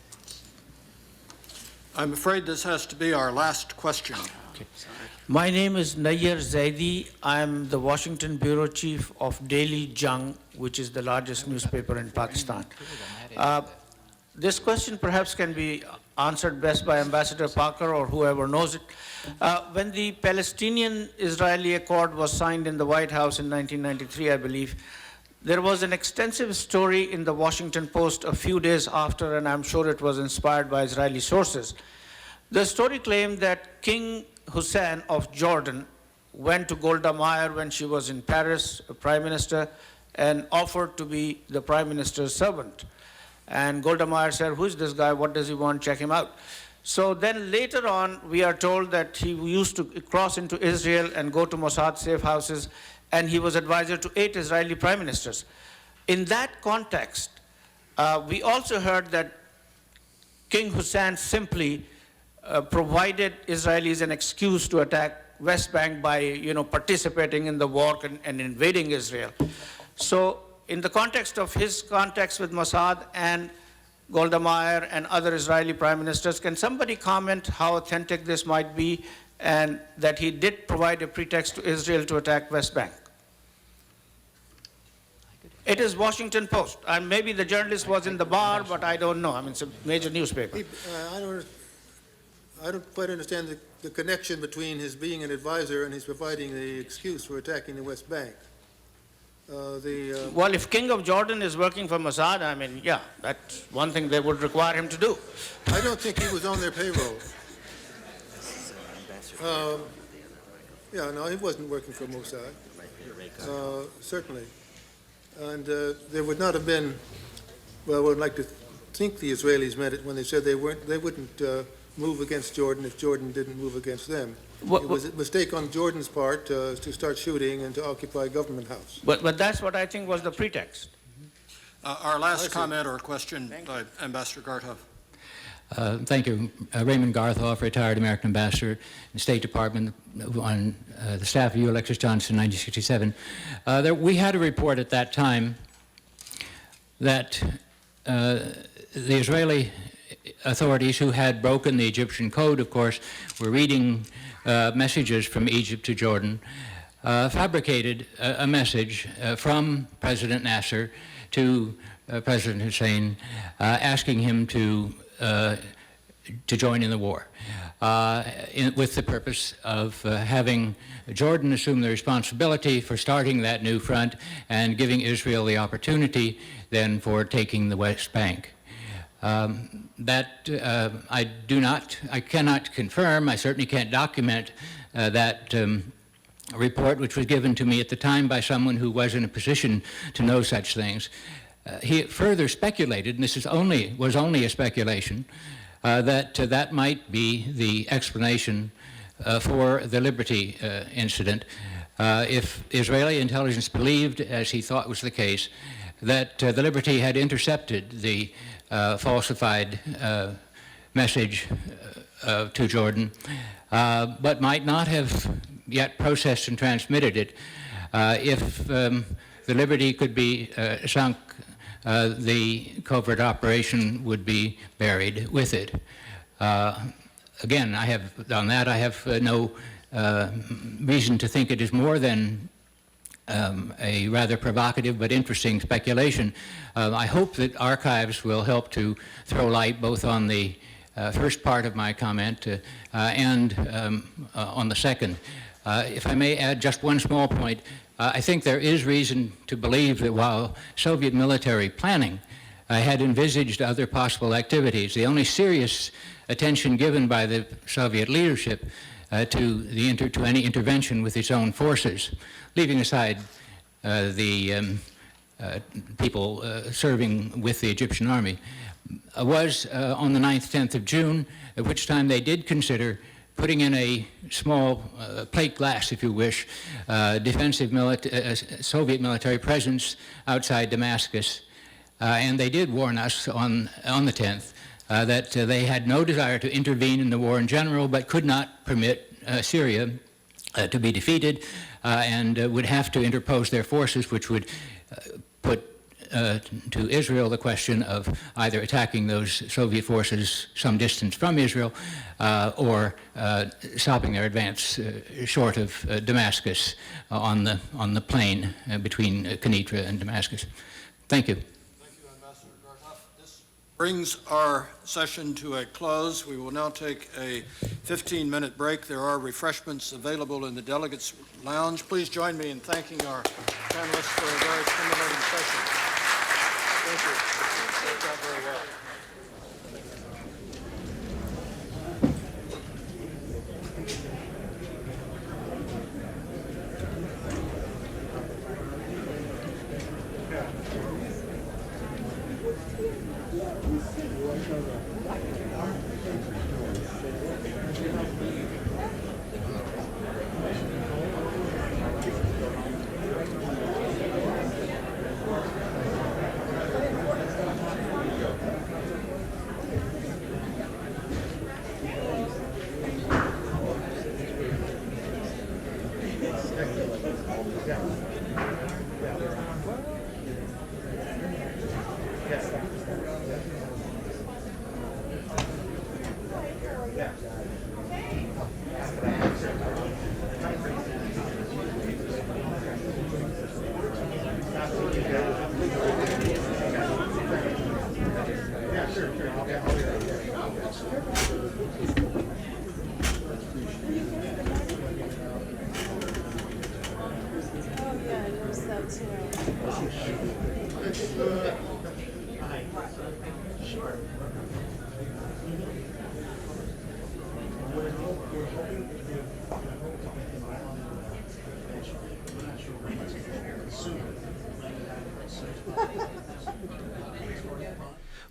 I'm afraid this has to be our last question. My name is Nayyar Zaidi. I'm the Washington Bureau Chief of Daily Jang, which is the largest newspaper in Pakistan. This question perhaps can be answered best by Ambassador Parker or whoever knows it. When the Palestinian-Israeli Accord was signed in the White House in 1993, I believe, there was an extensive story in the Washington Post a few days after, and I'm sure it was inspired by Israeli sources. The story claimed that King Hussein of Jordan went to Golda Meir when she was in Paris, a prime minister, and offered to be the prime minister's servant. And Golda Meir said, who's this guy? What does he want? Check him out. So then later on, we are told that he used to cross into Israel and go to Mossad safe houses, and he was advisor to 8 Israeli prime ministers. In that context, we also heard that King Hussein simply provided Israelis an excuse to attack West Bank by, participating in the war and invading Israel. So in the context of his contacts with Mossad and Golda Meir and other Israeli prime ministers, can somebody comment how authentic this might be and that he did provide a pretext to Israel to attack West Bank? It is Washington Post, and maybe the journalist was in the bar, but I don't know. I mean, it's a major newspaper. I don't quite understand the connection between his being an advisor and his providing the excuse for attacking the West Bank. Well, if King of Jordan is working for Mossad, I mean, yeah, that's one thing they would require him to do. I don't think he was on their payroll. Yeah, no, he wasn't working for Mossad, certainly. And there would not have been, well, I would like to think the Israelis meant it when they said they wouldn't move against Jordan if Jordan didn't move against them. It was a mistake on Jordan's part to start shooting and to occupy Government House. But that's what I think was the pretext. Our last comment or question by Ambassador Garthoff. Thank you. Raymond Garthoff, retired American ambassador in the State Department on the staff of Ulysses Johnson in 1967. We had a report at that time that the Israeli authorities, who had broken the Egyptian code, of course, were reading messages from Egypt to Jordan, fabricated a message from President Nasser to President Hussein asking him to join in the war, with the purpose of having Jordan assume the responsibility for starting that new front and giving Israel the opportunity then for taking the West Bank. I cannot confirm, I certainly can't document that report, which was given to me at the time by someone who was in a position to know such things. He further speculated, and this was only a speculation, that might be the explanation for the Liberty incident. If Israeli intelligence believed, as he thought was the case, that the Liberty had intercepted the falsified message to Jordan, but might not have yet processed and transmitted it. If the Liberty could be sunk, the covert operation would be buried with it. Again, I have no reason to think it is more than a rather provocative but interesting speculation. I hope that archives will help to throw light both on the first part of my comment and on the second. If I may add just one small point, I think there is reason to believe that while Soviet military planning had envisaged other possible activities, the only serious attention given by the Soviet leadership to any intervention with its own forces, leaving aside the people serving with the Egyptian army, was on the 9th, 10th of June, at which time they did consider putting in a small plate glass, if you wish, defensive Soviet military presence outside Damascus, and they did warn us on the 10th that they had no desire to intervene in the war in general, but could not permit Syria to be defeated and would have to interpose their forces, which would put to Israel the question of either attacking those Soviet forces some distance from Israel or stopping their advance short of Damascus on the plain between Kenitra and Damascus. Thank you. Thank you, Ambassador Gartoff. This brings our session to a close. We will now take a 15-minute break. There are refreshments available in the delegates' lounge. Please join me in thanking our panelists for a very stimulating session. Thank you. Worked out very well.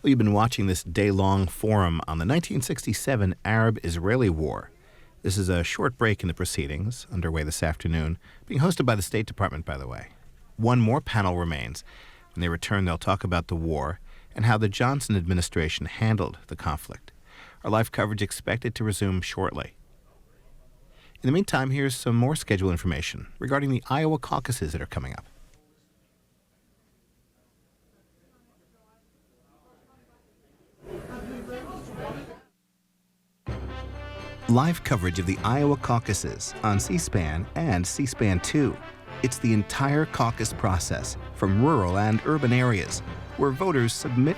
Well, you've been watching this day-long forum on the 1967 Arab-Israeli War. This is a short break in the proceedings, underway this afternoon, being hosted by the State Department, by the way. One more panel remains. When they return, they'll talk about the war and how the Johnson administration handled the conflict. Our live coverage expected to resume shortly. In the meantime, here's some more schedule information regarding the Iowa caucuses that are coming up. Live coverage of the Iowa caucuses on C-SPAN and C-SPAN 2. It's the entire caucus process from rural and urban areas where voters submit